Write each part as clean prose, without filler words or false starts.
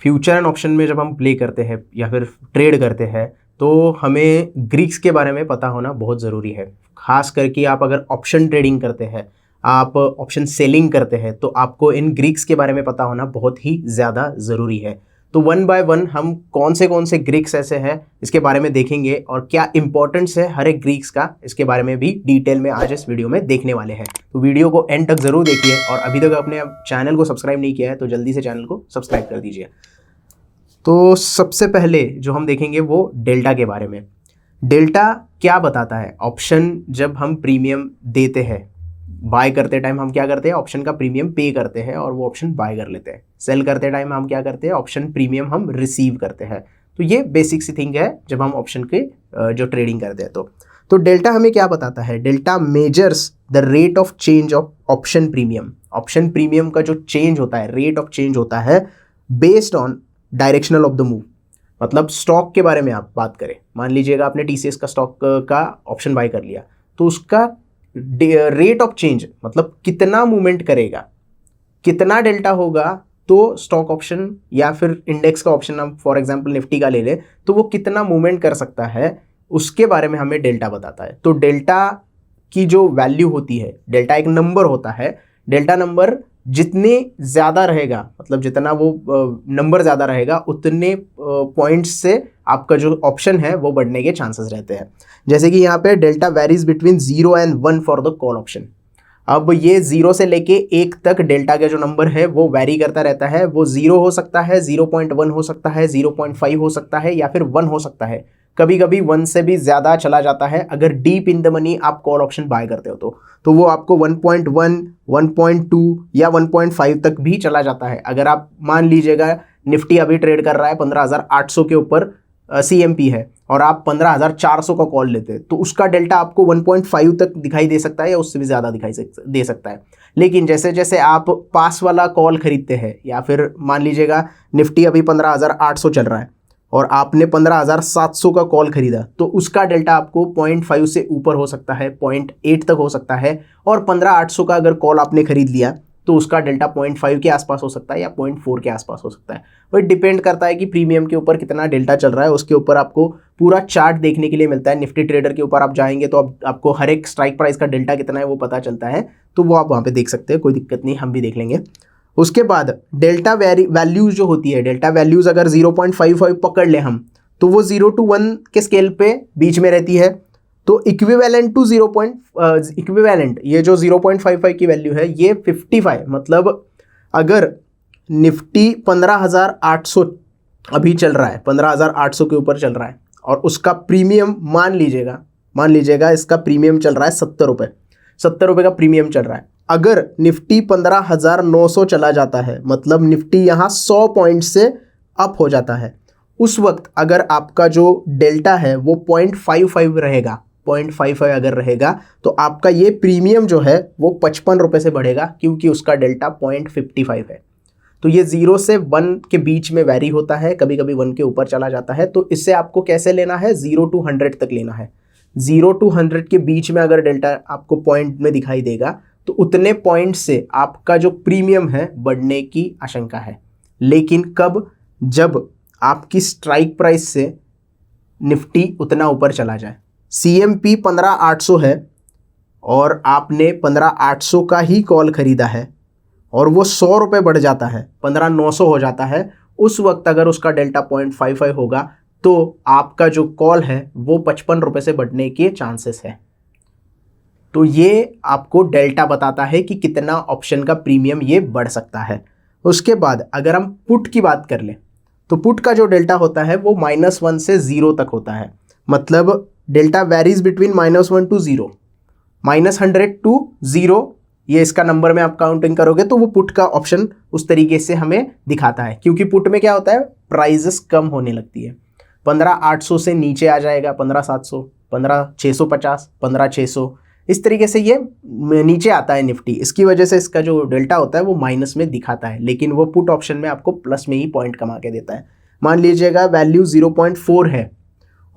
Future and option में जब हम प्ले करते हैं या फिर ट्रेड करते हैं तो हमें ग्रीक्स के बारे में पता होना बहुत ज़रूरी है। खास करके आप अगर ऑप्शन ट्रेडिंग करते हैं, आप ऑप्शन सेलिंग करते हैं, तो आपको इन ग्रीक्स के बारे में पता होना बहुत ही ज़्यादा ज़रूरी है। तो वन बाय वन हम कौन से ग्रीक्स ऐसे हैं इसके बारे में देखेंगे और क्या इंपॉर्टेंस है हर एक ग्रीक्स का, इसके बारे में भी डिटेल में आज इस वीडियो में देखने वाले हैं। तो वीडियो को एंड तक ज़रूर देखिए और अभी तक अपने चैनल को सब्सक्राइब नहीं किया है तो जल्दी से चैनल को सब्सक्राइब कर दीजिए। तो सबसे पहले जो हम देखेंगे वो डेल्टा के बारे में। डेल्टा क्या बताता है? ऑप्शन जब हम प्रीमियम देते हैं, बाय करते टाइम हम क्या करते हैं, ऑप्शन का प्रीमियम पे करते हैं और वो ऑप्शन बाय कर लेते हैं। सेल करते टाइम हम क्या करते हैं, ऑप्शन प्रीमियम हम रिसीव करते हैं। तो ये बेसिक सी थिंग है जब हम ऑप्शन के जो ट्रेडिंग करते हैं। तो डेल्टा हमें क्या बताता है? Delta measures the rate of change of option premium. Option premium का जो चेंज होता है, रेट ऑफ चेंज होता है based on directional of the move. मतलब स्टॉक के बारे में आप बात करें, मान लीजिएगा आपने टीसीएस का स्टॉक का ऑप्शन बाय कर लिया, तो उसका रेट ऑफ चेंज मतलब कितना मूवमेंट करेगा, कितना डेल्टा होगा, तो स्टॉक ऑप्शन या फिर इंडेक्स का ऑप्शन हम फॉर एग्जांपल निफ्टी का ले लें तो वो कितना मूवमेंट कर सकता है, उसके बारे में हमें डेल्टा बताता है। तो डेल्टा की जो वैल्यू होती है, डेल्टा एक नंबर होता है, डेल्टा नंबर जितने ज़्यादा रहेगा, मतलब जितना वो नंबर ज़्यादा रहेगा उतने पॉइंट्स से आपका जो ऑप्शन है वो बढ़ने के चांसेस रहते हैं। जैसे कि यहाँ पे delta varies between 0 and 1 for the call option. अब ये 0 से लेके 1 तक डेल्टा का जो नंबर है वो वैरी करता रहता है। वो 0 हो सकता है, 0.1 हो सकता है, 0.5 हो सकता है या फिर 1 हो सकता है। कभी कभी 1 से भी ज़्यादा चला जाता है। अगर डीप इन द मनी आप कॉल ऑप्शन बाय करते हो तो वो आपको 1.1, 1.2 या 1.5 तक भी चला जाता है। अगर आप मान लीजिएगा निफ्टी अभी ट्रेड कर रहा है 15,800 के ऊपर CMP है और आप 15,400 का कॉल लेते हैं, तो उसका डेल्टा आपको 1.5 तक दिखाई दे सकता है या उससे भी ज़्यादा दिखाई दे सकता है। लेकिन जैसे जैसे आप पास वाला कॉल खरीदते हैं, या फिर मान लीजिएगा निफ्टी अभी 15,800 चल रहा है और आपने 15,700 का कॉल खरीदा, तो उसका डेल्टा आपको 0.5 से ऊपर हो सकता है, 0.8 तक हो सकता है। और 15,800 का अगर कॉल आपने खरीद लिया तो उसका डेल्टा 0.5 के आसपास हो सकता है या 0.4 के आसपास हो सकता है। वो डिपेंड करता है कि प्रीमियम के ऊपर कितना डेल्टा चल रहा है, उसके ऊपर आपको पूरा चार्ट देखने के लिए मिलता है। निफ्टी ट्रेडर के ऊपर आप जाएंगे तो आपको हर एक स्ट्राइक प्राइस का डेल्टा कितना है वो पता चलता है, तो वो आप वहाँ पे देख सकते हैं, कोई दिक्कत नहीं, हम भी देख लेंगे। उसके बाद डेल्टा वैल्यूज जो होती है, डेल्टा वैल्यूज अगर 0.55 पकड़ ले हम, तो वो 0 to 1 के स्केल पे बीच में रहती है। तो इक्विवेलेंट टू इक्विवेलेंट ये जो 0.55 की वैल्यू है ये 55, मतलब अगर निफ्टी 15,800 अभी चल रहा है, 15,800 के ऊपर चल रहा है और उसका प्रीमियम मान लीजिएगा इसका प्रीमियम चल रहा है 70 रुपये, 70 रुपये का प्रीमियम चल रहा है। अगर निफ्टी 15,900 चला जाता है, मतलब निफ्टी यहाँ 100 पॉइंट से अप हो जाता है, उस वक्त अगर आपका जो डेल्टा है वो 0.55 रहेगा, 0.55 अगर रहेगा तो आपका ये प्रीमियम जो है वो 55 रुपये से बढ़ेगा, क्योंकि उसका डेल्टा 0.55 है। तो ये 0 से 1 के बीच में वैरी होता है, कभी कभी 1 के ऊपर चला जाता है। तो इससे आपको कैसे लेना है, 0 to 100 तक लेना है। 0 to 100 के बीच में अगर डेल्टा आपको पॉइंट में दिखाई देगा तो उतने पॉइंट से आपका जो प्रीमियम है बढ़ने की आशंका है। लेकिन कब? जब आपकी स्ट्राइक प्राइस से निफ्टी उतना ऊपर चला जाए। CMP 15,800 है और आपने 15,800 का ही कॉल खरीदा है और वो 100 रुपये बढ़ जाता है, 15,900 हो जाता है, उस वक्त अगर उसका डेल्टा 0.55 होगा तो आपका जो कॉल है वो 55 रुपये से बढ़ने के चांसेस है। तो ये आपको डेल्टा बताता है कि कितना ऑप्शन का प्रीमियम ये बढ़ सकता है। उसके बाद अगर हम पुट की बात कर लें तो पुट का जो डेल्टा होता है वो -1 से 0 तक होता है। मतलब delta varies between -1 to 0, -100 to 0, ये इसका नंबर में आप काउंटिंग करोगे तो वो पुट का ऑप्शन उस तरीके से हमें दिखाता है। क्योंकि पुट में क्या होता है, प्राइजेस कम होने लगती है। 15,800 से नीचे आ जाएगा 15,700, 15,650, 15,600, इस तरीके से ये नीचे आता है निफ्टी। इसकी वजह से इसका जो डेल्टा होता है वो माइनस में दिखाता है, लेकिन वो पुट ऑप्शन में आपको प्लस में ही पॉइंट कमा के देता है। मान लीजिएगा वैल्यू 0.4 है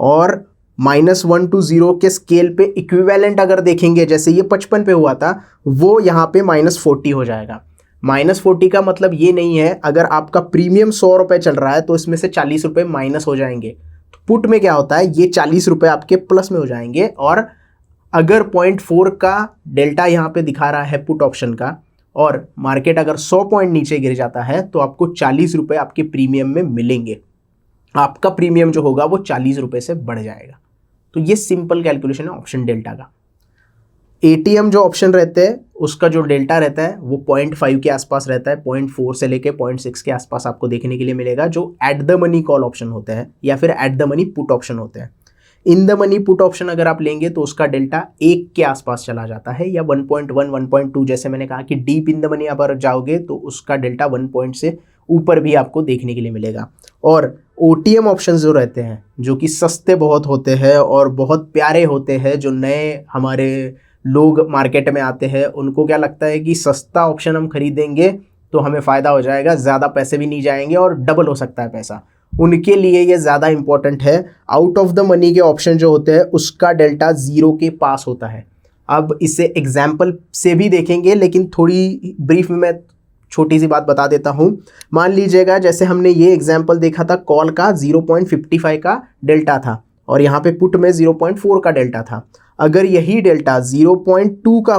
और -1 to 0 के स्केल पे इक्विवेलेंट अगर देखेंगे, जैसे ये 55 पे हुआ था, वो यहाँ पे -40 हो जाएगा। -40 का मतलब ये नहीं है अगर आपका प्रीमियम 100 रुपये चल रहा है तो इसमें से 40 रुपये माइनस हो जाएंगे। तो पुट में क्या होता है, ये 40 रुपये आपके प्लस में हो जाएंगे। और अगर 0.4 का डेल्टा यहाँ पे दिखा रहा है पुट ऑप्शन का और मार्केट अगर 100 पॉइंट नीचे गिर जाता है तो आपको 40 रुपये आपके प्रीमियम में मिलेंगे। आपका प्रीमियम जो होगा वो 40 रुपये से बढ़ जाएगा। तो ये सिंपल कैलकुलेशन है ऑप्शन डेल्टा का। एटीएम जो ऑप्शन रहते हैं उसका जो डेल्टा रहता है वो 0.5 के आसपास रहता है, 0.4 से लेके 0.6 के आसपास आपको देखने के लिए मिलेगा, जो at the money call option होते हैं या फिर at the money put option होते हैं। In the money put option अगर आप लेंगे तो उसका डेल्टा 1 के आसपास चला जाता है या 1.1 1.2, जैसे मैंने कहा कि डीप इन द मनी अगर जाओगे तो उसका डेल्टा 1 पॉइंट से ऊपर भी आपको देखने के लिए मिलेगा। और ओटीएम ऑप्शन जो रहते हैं जो कि सस्ते बहुत होते हैं और बहुत प्यारे होते हैं, जो नए हमारे लोग मार्केट में आते हैं उनको क्या लगता है कि सस्ता ऑप्शन हम खरीदेंगे तो हमें फ़ायदा हो जाएगा, ज़्यादा पैसे भी नहीं जाएंगे और डबल हो सकता है पैसा, उनके लिए ये ज़्यादा इंपॉर्टेंट है। आउट ऑफ द मनी के ऑप्शन जो होते हैं उसका डेल्टा 0 के पास होता है। अब इसे एग्जाम्पल से भी देखेंगे लेकिन थोड़ी ब्रीफ में मैं छोटी सी बात बता देता हूँ। मान लीजिएगा जैसे हमने ये एग्जाम्पल देखा था, कॉल का 0.55 का डेल्टा था और यहाँ पे पुट में 0.4 का डेल्टा था। अगर यही डेल्टा 0.2 का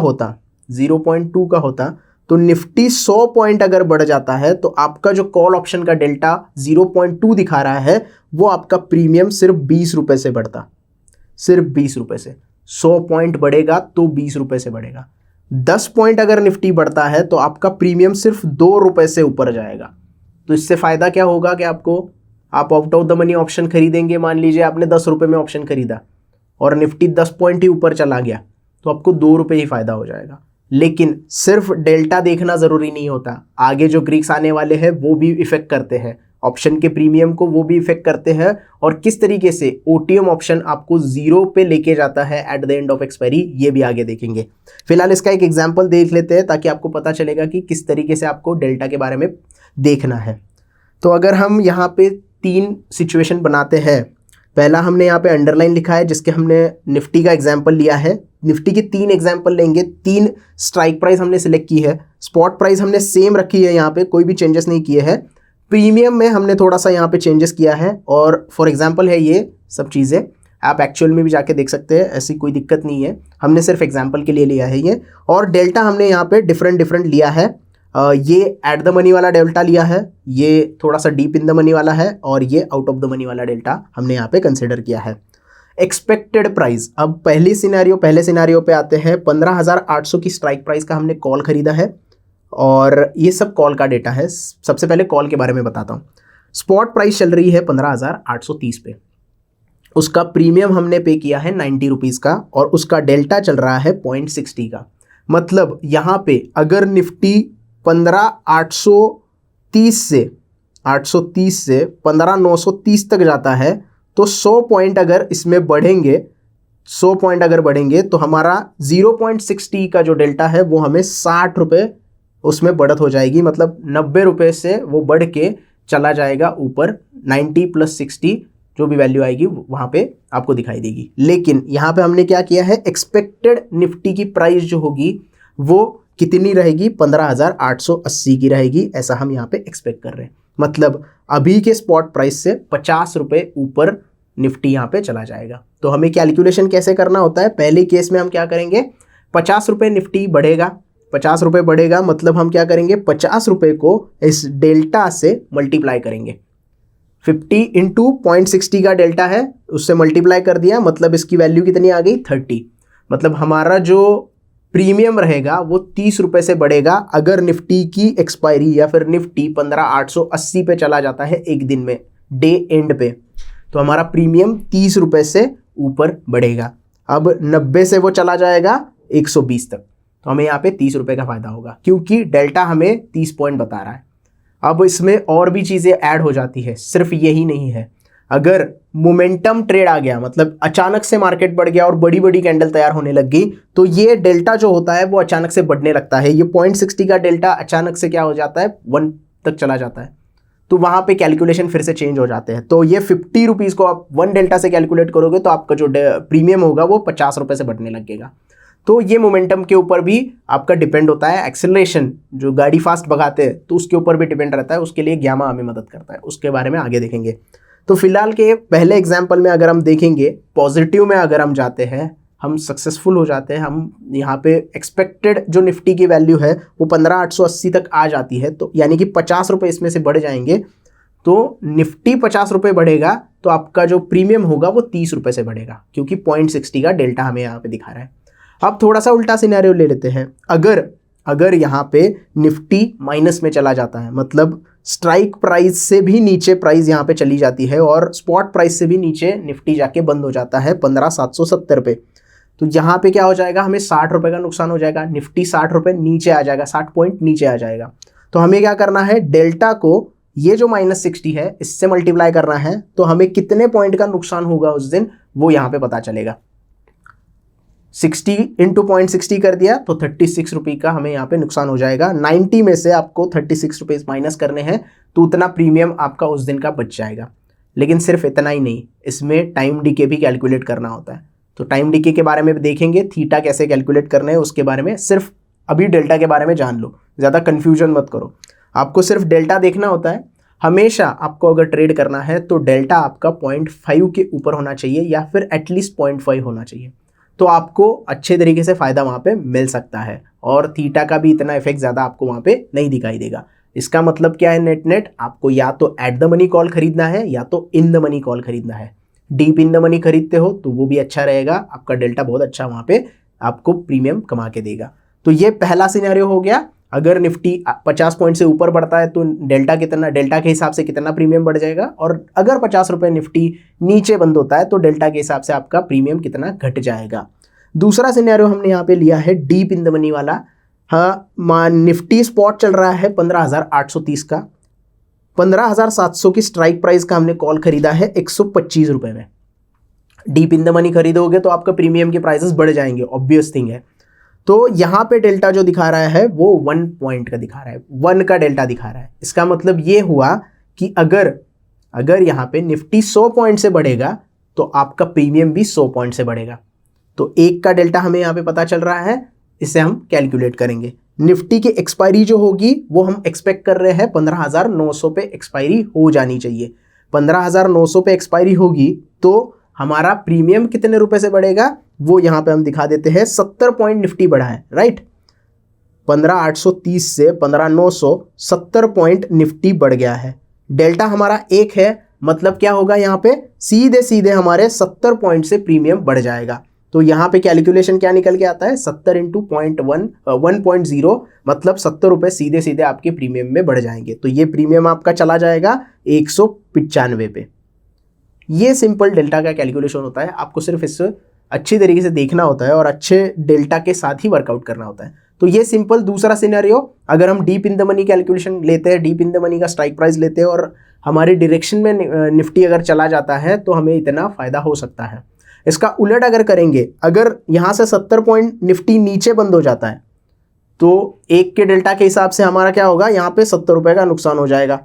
होता तो निफ्टी 100 पॉइंट अगर बढ़ जाता है तो आपका जो कॉल ऑप्शन का डेल्टा 0.2 दिखा रहा है वो आपका प्रीमियम सिर्फ 20 रुपये से बढ़ता, सिर्फ 20 रुपये से। 100 पॉइंट बढ़ेगा तो 20 रुपये से बढ़ेगा। 10 पॉइंट अगर निफ्टी बढ़ता है तो आपका प्रीमियम सिर्फ 2 रुपये से ऊपर जाएगा। तो इससे फ़ायदा क्या होगा कि आप out of the money option खरीदेंगे। मान लीजिए आपने 10 रुपये में ऑप्शन खरीदा और निफ्टी 10 पॉइंट ही ऊपर चला गया तो आपको 2 रुपये ही फ़ायदा हो जाएगा। लेकिन सिर्फ डेल्टा देखना ज़रूरी नहीं होता, आगे जो ग्रीक्स आने वाले हैं वो भी इफ़ेक्ट करते हैं, ऑप्शन के प्रीमियम को वो भी इफ़ेक्ट करते हैं और किस तरीके से ओटीएम ऑप्शन आपको 0 पे लेके जाता है at the end of expiry, ये भी आगे देखेंगे। फिलहाल इसका एक एग्जाम्पल देख लेते हैं ताकि आपको पता चलेगा कि किस तरीके से आपको डेल्टा के बारे में देखना है। तो अगर हम यहाँ पे 3 सिचुएशन बनाते हैं, पहला हमने यहाँ पे अंडरलाइन लिखा है जिसके हमने निफ्टी का एग्जाम्पल लिया है। निफ्टी के 3 एग्जाम्पल लेंगे, 3 स्ट्राइक प्राइस हमने सिलेक्ट की है, स्पॉट प्राइस हमने सेम रखी है, यहाँ पे कोई भी चेंजेस नहीं किए हैं। प्रीमियम में हमने थोड़ा सा यहाँ पे चेंजेस किया है और फॉर एग्जांपल है ये सब चीज़ें, आप एक्चुअल में भी जाके देख सकते हैं, ऐसी कोई दिक्कत नहीं है, हमने सिर्फ एग्जांपल के लिए लिया है ये। और डेल्टा हमने यहाँ पे डिफरेंट लिया है। ये एट द मनी वाला डेल्टा लिया है, ये थोड़ा सा डीप इन द मनी वाला है और ये आउट ऑफ द मनी वाला डेल्टा हमने यहाँ पे कंसिडर किया है। एक्सपेक्टेड प्राइस, अब पहले सिनेरियो पे आते हैं। 15,800 की स्ट्राइक प्राइस का हमने कॉल खरीदा है और ये सब कॉल का डेटा है। सबसे पहले कॉल के बारे में बताता हूँ। स्पॉट प्राइस चल रही है 15,830 पे, उसका प्रीमियम हमने पे किया है 90 रुपीज़ का और उसका डेल्टा चल रहा है 0.60 का। मतलब यहाँ पे अगर निफ्टी 15,830 से 15,930 तक जाता है तो 100 पॉइंट अगर इसमें बढ़ेंगे, 100 पॉइंट अगर बढ़ेंगे तो हमारा 0.60 का जो डेल्टा है वो हमें 60 रुपये उसमें बढ़त हो जाएगी। मतलब 90 रुपये से वो बढ़ के चला जाएगा ऊपर, 90 + 60 जो भी वैल्यू आएगी वहाँ पे आपको दिखाई देगी। लेकिन यहाँ पे हमने क्या किया है, एक्सपेक्टेड निफ्टी की प्राइस जो होगी वो कितनी रहेगी, 15,880 की रहेगी, ऐसा हम यहाँ पे एक्सपेक्ट कर रहे हैं। मतलब अभी के स्पॉट प्राइस से 50 रुपये ऊपर निफ्टी यहाँ पे चला जाएगा। तो हमें कैलकुलेशन कैसे करना होता है, पहले केस में हम क्या करेंगे, 50 रुपये निफ्टी बढ़ेगा, 50 रुपये बढ़ेगा मतलब हम क्या करेंगे, 50 रुपये को इस डेल्टा से मल्टीप्लाई करेंगे। 50 × 0.60 का डेल्टा है, उससे मल्टीप्लाई कर दिया, मतलब इसकी वैल्यू कितनी आ गई, 30। मतलब हमारा जो प्रीमियम रहेगा वो 30 रुपये से बढ़ेगा अगर निफ्टी की एक्सपायरी या फिर निफ्टी 15,880 पे चला जाता है एक दिन में, डे एंड पे, तो हमारा प्रीमियम 30 रुपये से ऊपर बढ़ेगा। अब 90 से वो चला जाएगा 120 तक, तो हमें यहाँ पे 30 रुपये का फ़ायदा होगा क्योंकि डेल्टा हमें 30 पॉइंट बता रहा है। अब इसमें और भी चीज़ें ऐड हो जाती है, सिर्फ यही नहीं है। अगर मोमेंटम ट्रेड आ गया, मतलब अचानक से मार्केट बढ़ गया और बड़ी बड़ी कैंडल तैयार होने लग गई, तो ये डेल्टा जो होता है वो अचानक से बढ़ने लगता है। ये 0.60 का डेल्टा अचानक से क्या हो जाता है, 1 तक चला जाता है, तो वहाँ पे कैलकुलेशन फिर से चेंज हो जाते हैं। तो ये 50 रुपीज़ को आप 1 डेल्टा से कैलकुलेट करोगे तो आपका जो प्रीमियम होगा वो 50 रुपये से बढ़ने लगेगा। तो ये मोमेंटम के ऊपर भी आपका डिपेंड होता है। एक्सेलरेशन, जो गाड़ी फास्ट भगाते हैं तो उसके ऊपर भी डिपेंड रहता है, उसके लिए गामा हमें मदद करता है, उसके बारे में आगे देखेंगे। तो फिलहाल के पहले एग्जाम्पल में अगर हम देखेंगे, पॉजिटिव में अगर हम जाते हैं, हम सक्सेसफुल हो जाते हैं, हम यहाँ पे एक्सपेक्टेड जो निफ्टी की वैल्यू है वो 15,880 तक आ जाती है, तो यानी कि 50 रुपये इसमें से बढ़ जाएंगे, तो निफ्टी 50 रुपये बढ़ेगा तो आपका जो प्रीमियम होगा वो 30 रुपये से बढ़ेगा, क्योंकि 0.60 का डेल्टा हमें यहाँ पे दिखा रहा है। अब थोड़ा सा उल्टा सिनेरियो ले लेते हैं। अगर यहाँ पे निफ्टी माइनस में चला जाता है, मतलब स्ट्राइक प्राइस से भी नीचे प्राइस यहाँ पे चली जाती है और स्पॉट प्राइस से भी नीचे निफ्टी जाके बंद हो जाता है 15,770 पे, तो यहाँ पे क्या हो जाएगा, हमें 60 रुपये का नुकसान हो जाएगा। निफ्टी 60 रुपये नीचे आ जाएगा, 60 पॉइंट नीचे आ जाएगा। तो हमें क्या करना है, डेल्टा को ये जो -60 है इससे मल्टीप्लाई करना है, तो हमें कितने पॉइंट का नुकसान होगा उस दिन वो यहाँ पे पता चलेगा। 60 इंटू 0.60 कर दिया तो 36 रुपये का हमें यहाँ पे नुकसान हो जाएगा। 90 में से आपको 36 रुपये माइनस करने हैं, तो उतना प्रीमियम आपका उस दिन का बच जाएगा। लेकिन सिर्फ इतना ही नहीं, इसमें टाइम डीके भी कैलकुलेट करना होता है। तो टाइम डीके के बारे में भी देखेंगे, थीटा कैसे कैलकुलेट करना है उसके बारे में। सिर्फ अभी डेल्टा के बारे में जान लो, ज़्यादा कन्फ्यूजन मत करो, आपको सिर्फ डेल्टा देखना होता है। हमेशा आपको अगर ट्रेड करना है तो डेल्टा आपका 0.5 के ऊपर होना चाहिए या फिर एटलीस्ट 0.5 होना चाहिए, तो आपको अच्छे तरीके से फ़ायदा वहाँ पे मिल सकता है। और थीटा का भी इतना इफेक्ट ज़्यादा आपको वहाँ पे नहीं दिखाई देगा। इसका मतलब क्या है, नेट आपको या तो एट द मनी कॉल खरीदना है या तो इन द मनी कॉल खरीदना है। डीप इन द मनी खरीदते हो तो वो भी अच्छा रहेगा, आपका डेल्टा बहुत अच्छा वहाँ पे आपको प्रीमियम कमा के देगा। तो ये पहला सिनेरियो हो गया। अगर निफ्टी 50 पॉइंट से ऊपर बढ़ता है तो डेल्टा के हिसाब से कितना प्रीमियम बढ़ जाएगा, और अगर 50 रुपये निफ्टी नीचे बंद होता है तो डेल्टा के हिसाब से आपका प्रीमियम कितना घट जाएगा। दूसरा सिनेरियो हमने यहाँ पे लिया है डीप इन द मनी वाला। हाँ, निफ्टी स्पॉट चल रहा है 15,830 का, 15,700 की स्ट्राइक प्राइस का हमने कॉल खरीदा है 125 रुपये में। डीप इन द मनी खरीदोगे तो आपका प्रीमियम के प्राइसेस बढ़ जाएंगे, ऑब्वियस थिंग है। तो यहाँ पे डेल्टा जो दिखा रहा है वो 1 पॉइंट का दिखा रहा है, 1 का डेल्टा दिखा रहा है। इसका मतलब ये हुआ कि अगर यहाँ पे निफ्टी 100 पॉइंट से बढ़ेगा तो आपका प्रीमियम भी 100 पॉइंट से बढ़ेगा। तो 1 का डेल्टा हमें यहाँ पे पता चल रहा है, इसे हम कैलकुलेट करेंगे। निफ्टी की एक्सपायरी जो होगी वो हम एक्सपेक्ट कर रहे हैं 15,900 पे एक्सपायरी हो जानी चाहिए। 15,900 पे एक्सपायरी होगी तो हमारा प्रीमियम कितने रुपए से बढ़ेगा वो यहाँ पे हम दिखा देते हैं। 70 पॉइंट निफ्टी बढ़ा है, राइट। 15,830 से 15,900, 70 पॉइंट निफ्टी बढ़ गया है। डेल्टा हमारा 1 है, मतलब क्या होगा, यहाँ पे सीधे सीधे हमारे 70 पॉइंट से प्रीमियम बढ़ जाएगा। तो यहाँ पे कैलकुलेशन क्या निकल के आता है, 70 इंटू 1.0, मतलब 70 रुपये सीधे सीधे आपके प्रीमियम में बढ़ जाएंगे। तो ये प्रीमियम आपका चला जाएगा 195 पे। ये सिंपल डेल्टा का कैलकुलेशन होता है, आपको सिर्फ इससे अच्छी तरीके से देखना होता है और अच्छे डेल्टा के साथ ही वर्कआउट करना होता है। तो ये सिंपल दूसरा सिनेरियो। अगर हम deep in the money calculation लेते हैं, डीप इन द मनी का स्ट्राइक प्राइस लेते हैं और हमारी डायरेक्शन में निफ्टी अगर चला जाता है तो हमें इतना फ़ायदा हो सकता है। इसका उलट अगर करेंगे, अगर यहाँ से 70 पॉइंट निफ्टी नीचे बंद हो जाता है तो 1 के डेल्टा के हिसाब से हमारा क्या होगा, यहाँ पे 70 रुपये का नुकसान हो जाएगा,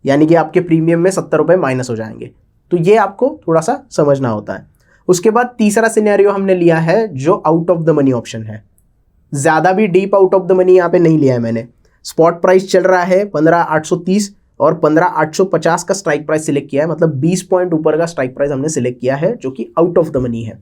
यानी कि आपके प्रीमियम में 70 रुपये माइनस हो जाएंगे। तो ये आपको थोड़ा सा समझना होता है। उसके बाद तीसरा सिनेरियो हमने लिया है जो out of the money option है। ज़्यादा भी deep out of the money यहाँ पे नहीं लिया है मैंने। स्पॉट प्राइस चल रहा है 15,830 और 15,850 का स्ट्राइक प्राइस सिलेक्ट किया है, मतलब 20 पॉइंट ऊपर का स्ट्राइक प्राइस हमने सिलेक्ट किया है जो कि आउट ऑफ द मनी है।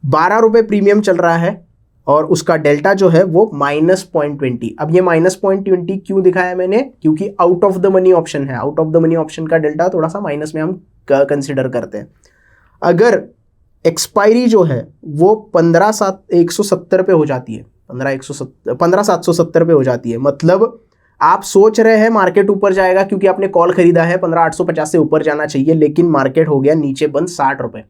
12 रुपये प्रीमियम चल रहा है और उसका डेल्टा जो है वो -0.20। अब ये -0.20 क्यों दिखाया मैंने, क्योंकि out of the money option है। Out of the money option का डेल्टा थोड़ा सा माइनस में हम कंसिडर करते हैं। अगर एक्सपायरी जो है वो 15,170 पे हो जाती है, 15,770 पे हो जाती है, मतलब आप सोच रहे हैं मार्केट ऊपर जाएगा क्योंकि आपने कॉल खरीदा है 15,850 से ऊपर जाना चाहिए, लेकिन मार्केट हो गया नीचे बंद 60 रुपये।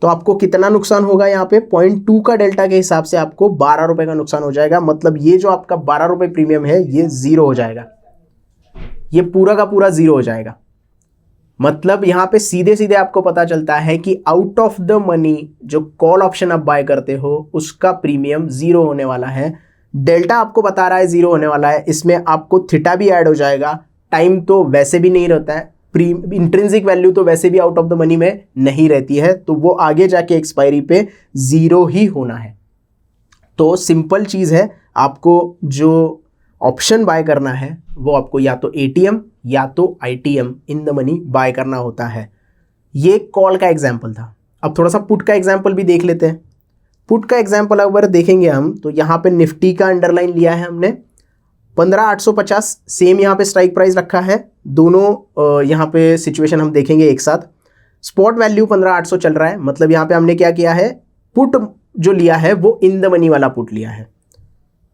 तो आपको कितना नुकसान होगा यहाँ पे, 0.2 का डेल्टा के हिसाब से आपको 12 रुपये का नुकसान हो जाएगा। मतलब ये जो आपका 12 रुपये प्रीमियम है ये जीरो हो जाएगा, ये पूरा का पूरा जीरो हो जाएगा। मतलब यहाँ पे सीधे सीधे आपको पता चलता है कि आउट ऑफ द मनी जो कॉल ऑप्शन आप बाय करते हो उसका प्रीमियम जीरो होने वाला है। डेल्टा आपको बता रहा है जीरो होने वाला है, इसमें आपको थीटा भी ऐड हो जाएगा। टाइम तो वैसे भी नहीं रहता है, इंट्रिंसिक वैल्यू तो वैसे भी आउट ऑफ द मनी में नहीं रहती है, तो वो आगे जाके एक्सपायरी पे जीरो ही होना है। तो सिंपल चीज़ है, आपको जो ऑप्शन बाय करना है वो आपको या तो एटीएम या तो ITM in the money by करना होता है। ये कॉल का एग्जाम्पल था। अब थोड़ा सा पुट का एग्जाम्पल भी देख लेते हैं। पुट का एग्जाम्पल अगर देखेंगे हम तो यहाँ पे निफ्टी का अंडरलाइन लिया है हमने 15,850, सेम यहाँ पे स्ट्राइक प्राइस रखा है। दोनों यहाँ पे सिचुएशन हम देखेंगे एक साथ। स्पॉट वैल्यू 15,800 चल रहा है, मतलब यहाँ पे हमने क्या किया है, पुट जो लिया है वो इन द मनी वाला पुट लिया है।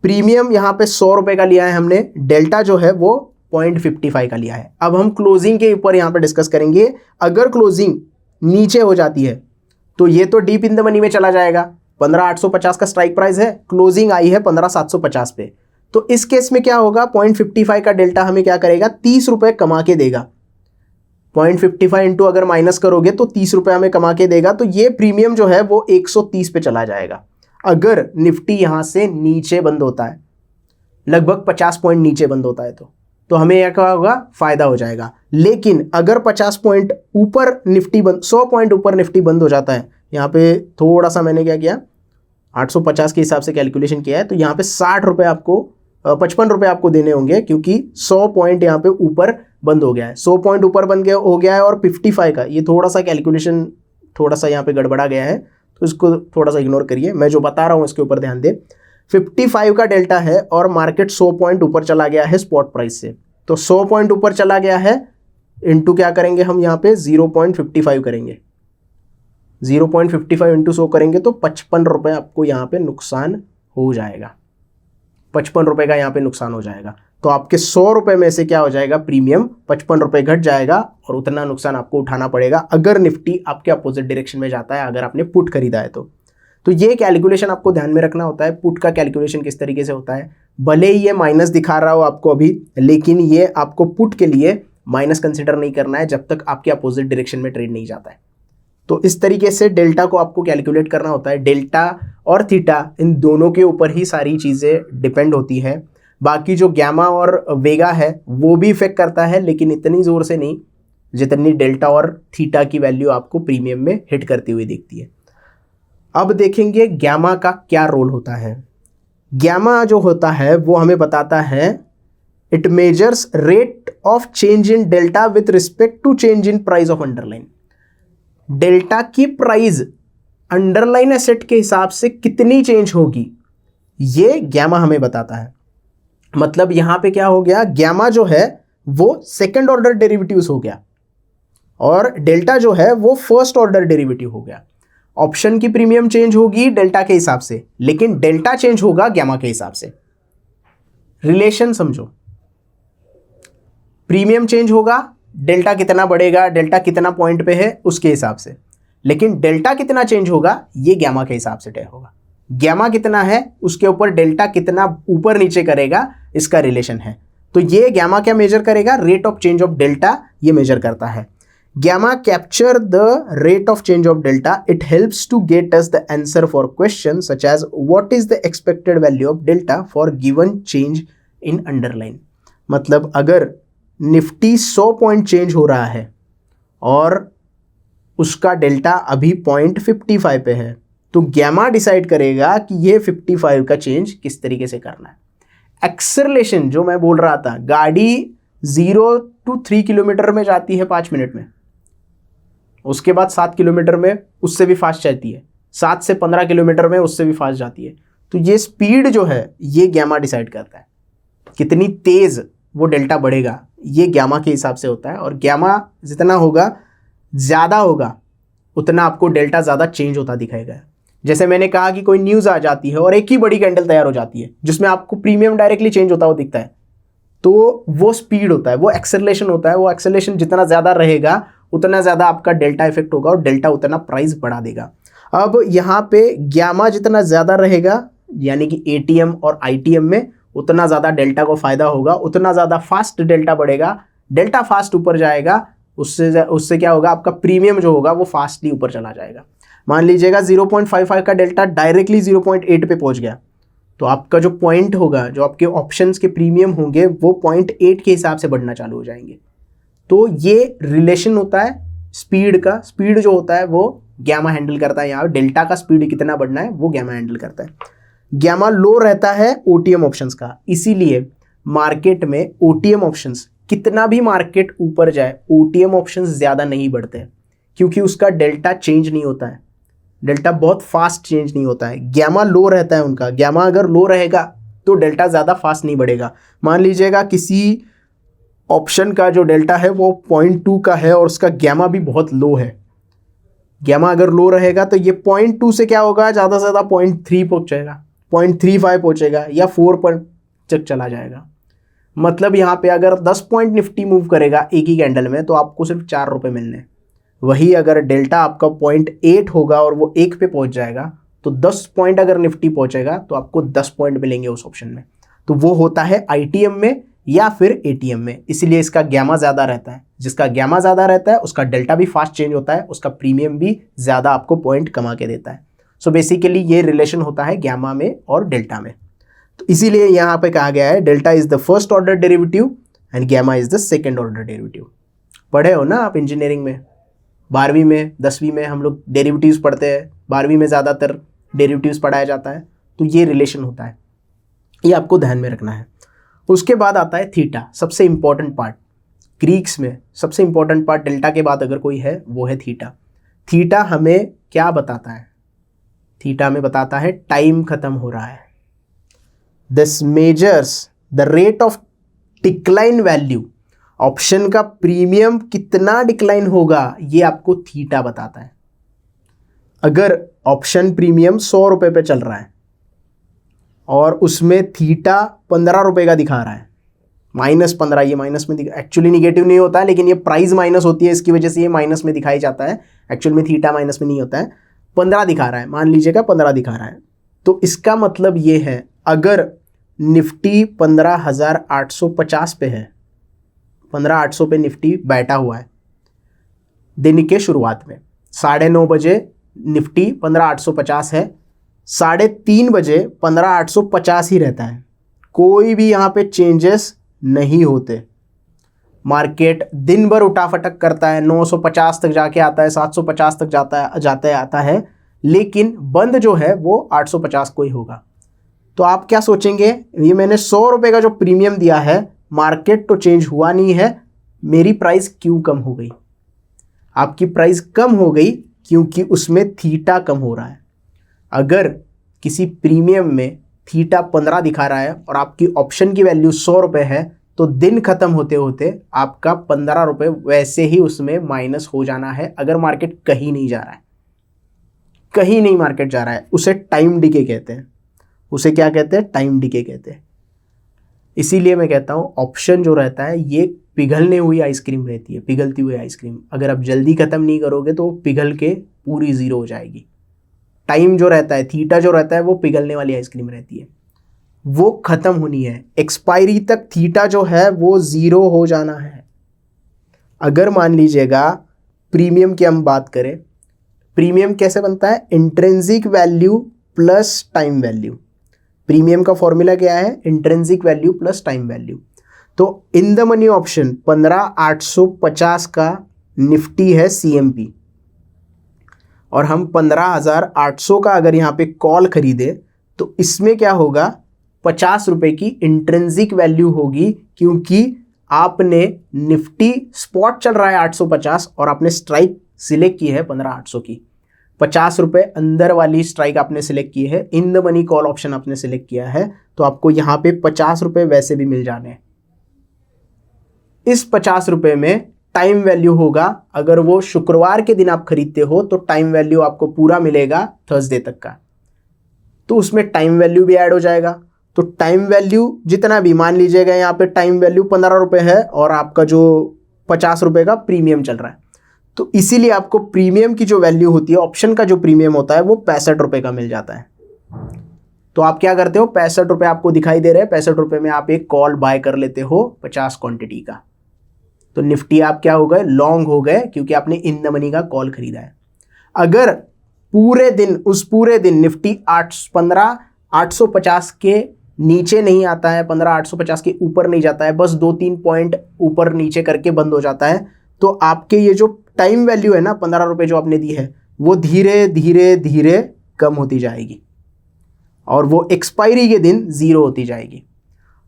प्रीमियम यहाँ पे 100 रुपये का लिया है हमने, डेल्टा जो है वो 0.55 का लिया है। अब हम क्लोजिंग के ऊपर यहाँ पे डिस्कस करेंगे। अगर क्लोजिंग नीचे हो जाती है तो ये तो डीप इन द मनी में चला जाएगा। 15,850 का स्ट्राइक प्राइस है, क्लोजिंग आई है 15,750 पे, तो इस केस में क्या होगा, 0.55 का डेल्टा हमें क्या करेगा, 30 रुपये कमा के देगा। 0.55 इंटू अगर माइनस करोगे तो 30 रुपये हमें कमा के देगा। तो ये प्रीमियम जो है वो 130 पे चला जाएगा अगर निफ्टी यहाँ से नीचे बंद होता है, लगभग 50 पॉइंट नीचे बंद होता है तो हमें यह क्या होगा, फायदा हो जाएगा। लेकिन अगर 50 पॉइंट ऊपर निफ्टी बंद, 100 पॉइंट ऊपर निफ्टी बंद हो जाता है, यहाँ पे थोड़ा सा मैंने क्या किया, 850 के हिसाब से कैलकुलेशन किया है, तो यहाँ पे 60 रुपये आपको 55 रुपये आपको देने होंगे, क्योंकि 100 पॉइंट यहाँ पे ऊपर बंद हो गया है। 100 पॉइंट ऊपर बंद हो गया है और 55 का ये थोड़ा सा कैलकुलेशन थोड़ा सा यहाँ पे गड़बड़ा गया है, तो इसको थोड़ा सा इग्नोर करिए, मैं जो बता रहा हूँ इसके ऊपर ध्यान दे। 55 का डेल्टा है और मार्केट 100 पॉइंट ऊपर चला गया है स्पॉट प्राइस से, तो 100 पॉइंट ऊपर चला गया है, इंटू क्या करेंगे हम यहाँ पे 0.55 करेंगे, 0.55 इंटू 100 करेंगे तो 55 रुपये आपको यहाँ पे नुकसान हो जाएगा। 55 रुपये का यहाँ पे नुकसान हो जाएगा। तो आपके 100 रुपये में से क्या हो जाएगा, प्रीमियम 55 रुपये घट जाएगा और उतना नुकसान आपको उठाना पड़ेगा अगर निफ्टी आपके अपोजिट डायरेक्शन में जाता है, अगर आपने पुट खरीदा है तो ये कैलकुलेशन आपको ध्यान में रखना होता है। पुट का कैलकुलेशन किस तरीके से होता है, भले ही ये माइनस दिखा रहा हो आपको अभी, लेकिन ये आपको पुट के लिए माइनस कंसिडर नहीं करना है जब तक आपके अपोजिट डायरेक्शन में ट्रेड नहीं जाता है। तो इस तरीके से डेल्टा को आपको कैलकुलेट करना होता है। डेल्टा और थीटा इन दोनों के ऊपर ही सारी चीज़ें डिपेंड होती है। बाकी जो गैमा और वेगा है वो भी इफेक्ट करता है, लेकिन इतनी ज़ोर से नहीं जितनी डेल्टा और थीटा की वैल्यू आपको प्रीमियम में हिट करती हुई दिखती है। अब देखेंगे गैमा का क्या रोल होता है। गैमा जो होता है वो हमें बताता है, it measures rate of change in delta with respect to change in price of underline. Delta की प्राइस अंडरलाइन एसेट के हिसाब से कितनी चेंज होगी, ये गैमा हमें बताता है। मतलब यहां पे क्या हो गया, गैमा जो है वो सेकंड ऑर्डर डेरिवेटिव्स हो गया और डेल्टा जो है वो फर्स्ट ऑर्डर डेरिवेटिव हो गया। ऑप्शन की प्रीमियम चेंज होगी डेल्टा के हिसाब से, लेकिन डेल्टा चेंज होगा गैमा के हिसाब से। रिलेशन समझो, प्रीमियम चेंज होगा, डेल्टा कितना बढ़ेगा, डेल्टा कितना पॉइंट पे है उसके हिसाब से, लेकिन डेल्टा कितना चेंज होगा ये गैमा के हिसाब से तय होगा। गैमा कितना है उसके ऊपर डेल्टा कितना ऊपर नीचे करेगा इसका रिलेशन है। तो ये गैमा क्या मेजर करेगा, rate of change of delta ये मेजर करता है। Gamma capture the rate of change of delta. It helps to get us the answer for questions such as what is the expected value of delta for given change in underline. मतलब अगर Nifty 100 point change हो रहा है और उसका delta अभी 0.55 पे है, तो गैमा डिसाइड करेगा कि ये 55 का चेंज किस तरीके से करना है। एक्सेलरेशन जो मैं बोल रहा था, गाड़ी 0 to 3 किलोमीटर में जाती है 5 मिनट में, उसके बाद 7 किलोमीटर में उससे भी फास्ट जाती है, 7 से 15 किलोमीटर में उससे भी फास्ट जाती है। तो ये स्पीड जो है ये गैमा डिसाइड करता है, कितनी तेज़ वो डेल्टा बढ़ेगा ये गैमा के हिसाब से होता है। और गैमा जितना होगा ज़्यादा होगा उतना आपको डेल्टा ज़्यादा चेंज होता दिखाएगा। जैसे मैंने कहा कि कोई न्यूज़ आ जाती है और एक ही बड़ी कैंडल तैयार हो जाती है जिसमें आपको प्रीमियम डायरेक्टली चेंज होता हुआ दिखता है, तो वो स्पीड होता है, वो एक्सेलरेशन होता है। वो एक्सेलरेशन जितना ज़्यादा रहेगा उतना ज़्यादा आपका डेल्टा इफेक्ट होगा और डेल्टा उतना प्राइस बढ़ा देगा। अब यहाँ पे गैमा जितना ज़्यादा रहेगा, यानी कि एटीएम और आईटीएम में, उतना ज़्यादा डेल्टा को फ़ायदा होगा, उतना ज़्यादा फास्ट डेल्टा बढ़ेगा। डेल्टा फास्ट ऊपर जाएगा, उससे क्या होगा, आपका प्रीमियम जो होगा वो फास्टली ऊपर चला जाएगा। मान लीजिएगा 0.55 का डेल्टा डायरेक्टली 0.8 पे पहुँच गया, तो आपका जो पॉइंट होगा, जो आपके ऑप्शंस के प्रीमियम होंगे वो 0.8 के हिसाब से बढ़ना चालू हो जाएंगे। तो ये रिलेशन होता है स्पीड का। स्पीड जो होता है वो गैमा हैंडल करता है। यहाँ डेल्टा का स्पीड कितना बढ़ना है वो गैमा हैंडल करता है। गैमा लो रहता है ओटीएम ऑप्शंस का। इसीलिए मार्केट में ओटीएम ऑप्शंस, कितना भी मार्केट ऊपर जाए, ओटीएम ऑप्शंस ज़्यादा नहीं बढ़ते, क्योंकि उसका डेल्टा चेंज नहीं होता है, डेल्टा बहुत फास्ट चेंज नहीं होता है। गैमा लो रहता है उनका, गैमा अगर लो रहेगा तो डेल्टा ज़्यादा फास्ट नहीं बढ़ेगा। मान लीजिएगा किसी ऑप्शन का जो डेल्टा है वो 0.2 का है और उसका गैमा भी बहुत लो है, गैमा अगर लो रहेगा तो ये 0.2 से क्या होगा, ज़्यादा से ज़्यादा 0.3 पहुँचेगा, 0.35 पहुँचेगा या 4 पॉइंट तक चला जाएगा। मतलब यहाँ पे अगर 10 पॉइंट निफ्टी मूव करेगा एक ही कैंडल में तो आपको सिर्फ 4 रुपये मिलने। वही अगर डेल्टा आपका 0.8 होगा और वो 1 पे पहुँच जाएगा तो 10 पॉइंट अगर निफ्टी पहुँचेगा तो आपको 10 पॉइंट मिलेंगे उस ऑप्शन में। तो वो होता है आईटीएम में या फिर एटीएम में, इसलिए इसका गैमा ज़्यादा रहता है। जिसका गैमा ज़्यादा रहता है उसका डेल्टा भी फास्ट चेंज होता है, उसका प्रीमियम भी ज़्यादा आपको पॉइंट कमा के देता है। सो बेसिकली ये रिलेशन होता है गैमा में और डेल्टा में। तो इसीलिए यहाँ पे कहा गया है delta is the first order derivative and gamma is the second order derivative. पढ़े हो ना आप इंजीनियरिंग में, 12वीं में 10वीं में हम लोग डेरिवेटिव्स पढ़ते हैं, 12वीं में ज़्यादातर डेरिवेटिव्स पढ़ाया जाता है। तो ये रिलेशन होता है, ये आपको ध्यान में रखना है। उसके बाद आता है थीटा, सबसे इंपॉर्टेंट पार्ट। ग्रीक्स में सबसे इंपॉर्टेंट पार्ट डेल्टा के बाद अगर कोई है वो है थीटा। थीटा हमें क्या बताता है? थीटा हमें बताता है टाइम खत्म हो रहा है। This measures the rate of decline value. Option का प्रीमियम कितना डिक्लाइन होगा ये आपको थीटा बताता है। अगर ऑप्शन प्रीमियम 100 रुपये पे चल रहा है और उसमें थीटा 15 रुपये का दिखा रहा है, -15, ये माइनस में एक्चुअली निगेटिव नहीं होता है, लेकिन ये प्राइस माइनस होती है, इसकी वजह से ये माइनस में दिखाई जाता है। एक्चुअल में थीटा माइनस में नहीं होता है। 15 दिखा रहा है, मान लीजिएगा 15 दिखा रहा है, तो इसका मतलब ये है अगर निफ्टी 15,850 पे है, 15,800 पे निफ्टी बैठा हुआ है दिन के शुरुआत में, 9:30 बजे निफ्टी 15,850 है, 3:30 बजे 15,850 ही रहता है, कोई भी यहाँ पे चेंजेस नहीं होते। मार्केट दिन भर उठाफटक करता है, 950 तक जाके आता है, 750 तक आता है, लेकिन बंद जो है वो 850 को ही होगा। तो आप क्या सोचेंगे, ये मैंने 100 रुपये का जो प्रीमियम दिया है, मार्केट तो चेंज हुआ नहीं है, मेरी प्राइस क्यों कम हो गई? आपकी प्राइस कम हो गई क्योंकि उसमें थीटा कम हो रहा है। अगर किसी प्रीमियम में थीटा 15 दिखा रहा है और आपकी ऑप्शन की वैल्यू 100 रुपये है, तो दिन खत्म होते होते आपका 15 रुपये वैसे ही उसमें माइनस हो जाना है। अगर मार्केट कहीं नहीं जा रहा है, कहीं नहीं मार्केट जा रहा है, उसे टाइम डिके कहते हैं। उसे क्या कहते हैं? टाइम डिके कहते हैं। इसीलिए मैं कहता हूँ ऑप्शन जो रहता है ये पिघलने हुई आइसक्रीम रहती है, पिघलती हुई आइसक्रीम। अगर आप जल्दी ख़त्म नहीं करोगे तो पिघल के पूरी ज़ीरो हो जाएगी। टाइम जो रहता है, थीटा जो रहता है, वो पिघलने वाली आइसक्रीम रहती है, वो ख़त्म होनी है। एक्सपायरी तक थीटा जो है वो ज़ीरो हो जाना है। अगर मान लीजिएगा प्रीमियम की हम बात करें, प्रीमियम कैसे बनता है? Intrinsic value plus time value. Premium का फॉर्मूला क्या है? Intrinsic value plus time value. तो इन द मनी ऑप्शन 15,850 का निफ्टी है CMP और हम 15,800 का अगर यहाँ पे कॉल खरीदे तो इसमें क्या होगा? 50 रुपये की इंट्रिंसिक वैल्यू होगी, क्योंकि आपने निफ्टी स्पॉट चल रहा है 850 और आपने स्ट्राइक सिलेक्ट की है 15,800 की। 50 रुपये अंदर वाली स्ट्राइक आपने सिलेक्ट की है, in the money call option आपने सिलेक्ट किया है, तो आपको यहाँ पे 50 रुपये वैसे भी मिल जाने हैं। इस 50 रुपये में टाइम वैल्यू होगा, अगर वो शुक्रवार के दिन आप खरीदते हो तो टाइम वैल्यू आपको पूरा मिलेगा थर्सडे तक का, तो उसमें टाइम वैल्यू भी ऐड हो जाएगा। तो टाइम वैल्यू जितना भी, मान लीजिएगा यहाँ पे टाइम वैल्यू 15 रुपये है और आपका जो 50 रुपये का प्रीमियम चल रहा है, तो इसीलिए आपको प्रीमियम की जो वैल्यू होती है, ऑप्शन का जो प्रीमियम होता है, वो 65 रुपये का मिल जाता है। तो आप क्या करते हो, 65 रुपये आपको दिखाई दे रहे हैं, 65 रुपये में आप एक कॉल बाय कर लेते हो 50 क्वांटिटी का, तो निफ्टी आप क्या हो गए? लॉन्ग हो गए, क्योंकि आपने इन द मनी का कॉल खरीदा है। अगर पूरे दिन, उस पूरे दिन निफ्टी 15,850 के नीचे नहीं आता है, 15,850 के ऊपर नहीं जाता है, बस 2-3 पॉइंट ऊपर नीचे करके बंद हो जाता है, तो आपके ये जो टाइम वैल्यू है ना 15 रुपये जो आपने दी है, वो धीरे धीरे धीरे कम होती जाएगी और वो एक्सपायरी के दिन ज़ीरो होती जाएगी।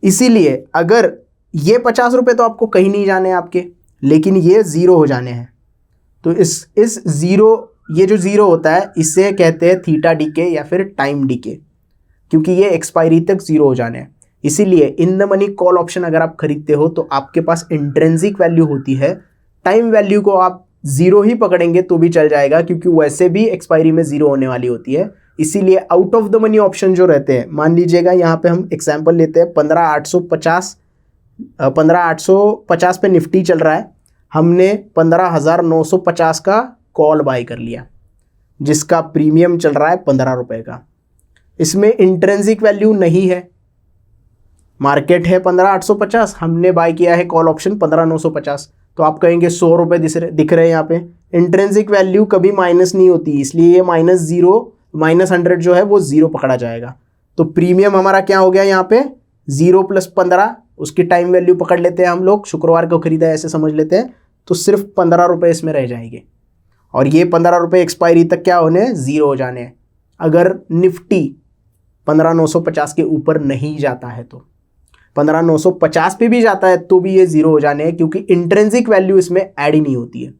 इसीलिए अगर ये 50 रुपये तो आपको कहीं नहीं जाने आपके, लेकिन ये ज़ीरो हो जाने हैं, तो इस ज़ीरो, ये जो ज़ीरो होता है इसे कहते हैं थीटा डीके या फिर टाइम डीके, क्योंकि ये एक्सपायरी तक ज़ीरो हो जाने हैं। इसीलिए in the money call option अगर आप खरीदते हो तो आपके पास इंट्रिंसिक वैल्यू होती है, टाइम वैल्यू को आप ज़ीरो ही पकड़ेंगे तो भी चल जाएगा, क्योंकि वैसे भी एक्सपायरी में ज़ीरो होने वाली होती है। इसीलिए out of the money option जो रहते हैं, मान लीजिएगा यहाँ पे हम एग्जाम्पल लेते हैं 15,850 पे निफ्टी चल रहा है, हमने 15,950 का कॉल बाय कर लिया जिसका प्रीमियम चल रहा है 15 रुपये का। इसमें इंट्रिंसिक वैल्यू नहीं है, मार्केट है 15,850, हमने बाय किया है कॉल ऑप्शन 15,950, तो आप कहेंगे 100 रुपये दिख रहे हैं यहाँ पे। इंट्रिंसिक वैल्यू कभी माइनस नहीं होती, इसलिए ये -100 जो है वो ज़ीरो पकड़ा जाएगा। तो प्रीमियम हमारा क्या हो गया यहाँ पे 0 + 15, उसकी टाइम वैल्यू पकड़ लेते हैं हम लोग, शुक्रवार को खरीदा है ऐसे समझ लेते हैं, तो सिर्फ 15 रुपये इसमें रह जाएंगे। और ये 15 रुपये एक्सपायरी तक क्या होने, ज़ीरो हो जाने हैं। अगर निफ्टी 15,950 के ऊपर नहीं जाता है तो 15,950 पे भी जाता है तो भी ये ज़ीरो हो जाने हैं, क्योंकि इंट्रिंसिक वैल्यू इसमें ऐड ही नहीं होती है।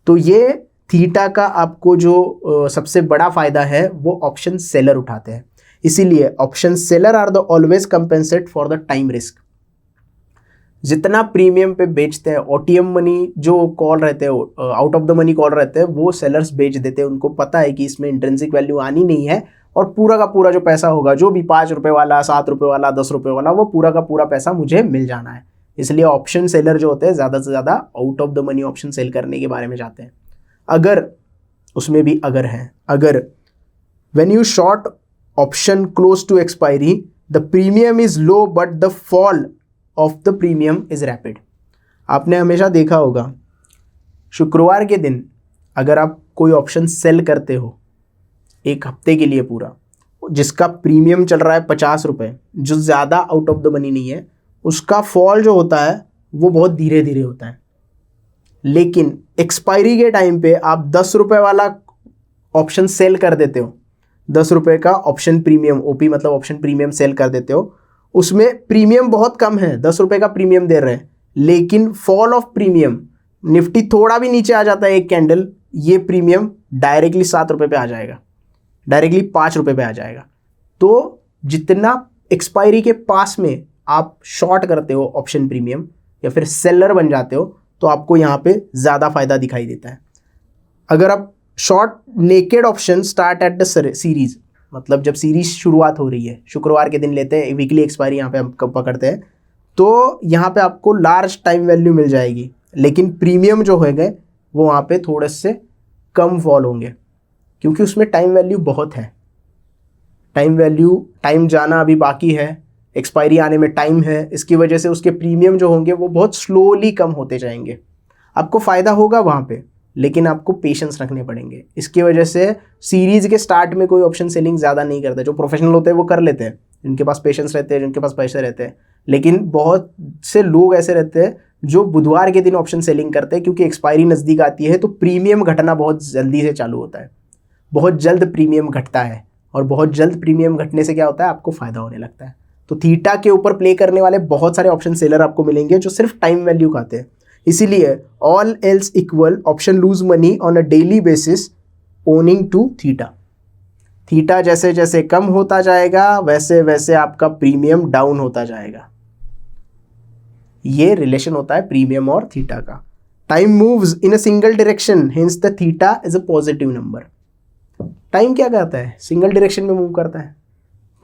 तो ये थीटा का आपको जो सबसे बड़ा फ़ायदा है वो ऑप्शन सेलर उठाते हैं। इसीलिए option seller are the always compensate for the time risk. जितना प्रीमियम पे बेचते हैं, ओटीएम मनी जो कॉल रहते हैं, out of the money call रहते हैं, वो सेलर्स बेच देते हैं। उनको पता है कि इसमें इंट्रिंसिक वैल्यू आनी नहीं है और पूरा का पूरा जो पैसा होगा, जो भी 5 रुपये वाला, 7 रुपये वाला, 10 रुपये वाला, वो पूरा का पूरा पैसा मुझे मिल जाना है। इसलिए ऑप्शन सेलर जो होते हैं ज़्यादा से ज़्यादा out of the money option sell करने के बारे में जाते हैं। अगर उसमें भी अगर है, अगर when you short option close to expiry the premium is low but the fall of the premium is rapid. आपने हमेशा देखा होगा शुक्रवार के दिन अगर आप कोई ऑप्शन सेल करते हो एक हफ्ते के लिए पूरा, जिसका प्रीमियम चल रहा है 50 रुपये, जो ज़्यादा आउट ऑफ द मनी नहीं है, उसका फॉल जो होता है वो बहुत धीरे धीरे होता है। लेकिन एक्सपायरी के टाइम पे आप 10 रुपये वाला ऑप्शन सेल कर देते हो, 10 रुपये का ऑप्शन प्रीमियम, ओपी मतलब ऑप्शन प्रीमियम सेल कर देते हो, उसमें प्रीमियम बहुत कम है, 10 रुपये का प्रीमियम दे रहे हैं, लेकिन फॉल ऑफ प्रीमियम, निफ्टी थोड़ा भी नीचे आ जाता है एक कैंडल, ये प्रीमियम डायरेक्टली 7 रुपये पे आ जाएगा, डायरेक्टली 5 रुपये पे आ जाएगा। तो जितना एक्सपायरी के पास में आप शॉर्ट करते हो ऑप्शन प्रीमियम या फिर सेलर बन जाते हो, तो आपको यहाँ पे ज़्यादा फायदा दिखाई देता है। अगर आप short naked option start at the series, मतलब जब सीरीज शुरुआत हो रही है, शुक्रवार के दिन लेते हैं, वीकली एक्सपायरी यहाँ पे हम कब पकड़ते हैं, तो यहाँ पे आपको लार्ज टाइम वैल्यू मिल जाएगी, लेकिन प्रीमियम जो होंगे वो वहाँ पे थोड़े से कम फॉल होंगे, क्योंकि उसमें टाइम वैल्यू बहुत है। टाइम जाना अभी बाकी है, एक्सपायरी आने में टाइम है, इसकी वजह से उसके प्रीमियम जो होंगे वो बहुत स्लोली कम होते जाएंगे। आपको फ़ायदा होगा वहाँ पे, लेकिन आपको पेशेंस रखने पड़ेंगे। इसकी वजह से सीरीज़ के स्टार्ट में कोई ऑप्शन सेलिंग ज़्यादा नहीं करता। जो प्रोफेशनल होते हैं वो कर लेते हैं, जिनके पास पेशेंस रहते हैं, जिनके पास पैसे रहते हैं। लेकिन बहुत से लोग ऐसे रहते हैं जो बुधवार के दिन ऑप्शन सेलिंग करते हैं, क्योंकि एक्सपायरी नज़दीक आती है तो प्रीमियम घटना बहुत जल्दी से चालू होता है, बहुत जल्द प्रीमियम घटता है, और बहुत जल्द प्रीमियम घटने से क्या होता है, आपको फ़ायदा होने लगता है। तो थीटा के ऊपर प्ले करने वाले बहुत सारे ऑप्शन सेलर आपको मिलेंगे जो सिर्फ टाइम वैल्यू खाते हैं। इसीलिए all else equal option lose money on a daily basis owing to theta. Theta जैसे जैसे कम होता जाएगा वैसे वैसे आपका प्रीमियम डाउन होता जाएगा। ये रिलेशन होता है प्रीमियम और थीटा का। Time moves in a single direction, hence the theta is a positive number. Time क्या करता है, सिंगल डायरेक्शन में मूव करता है,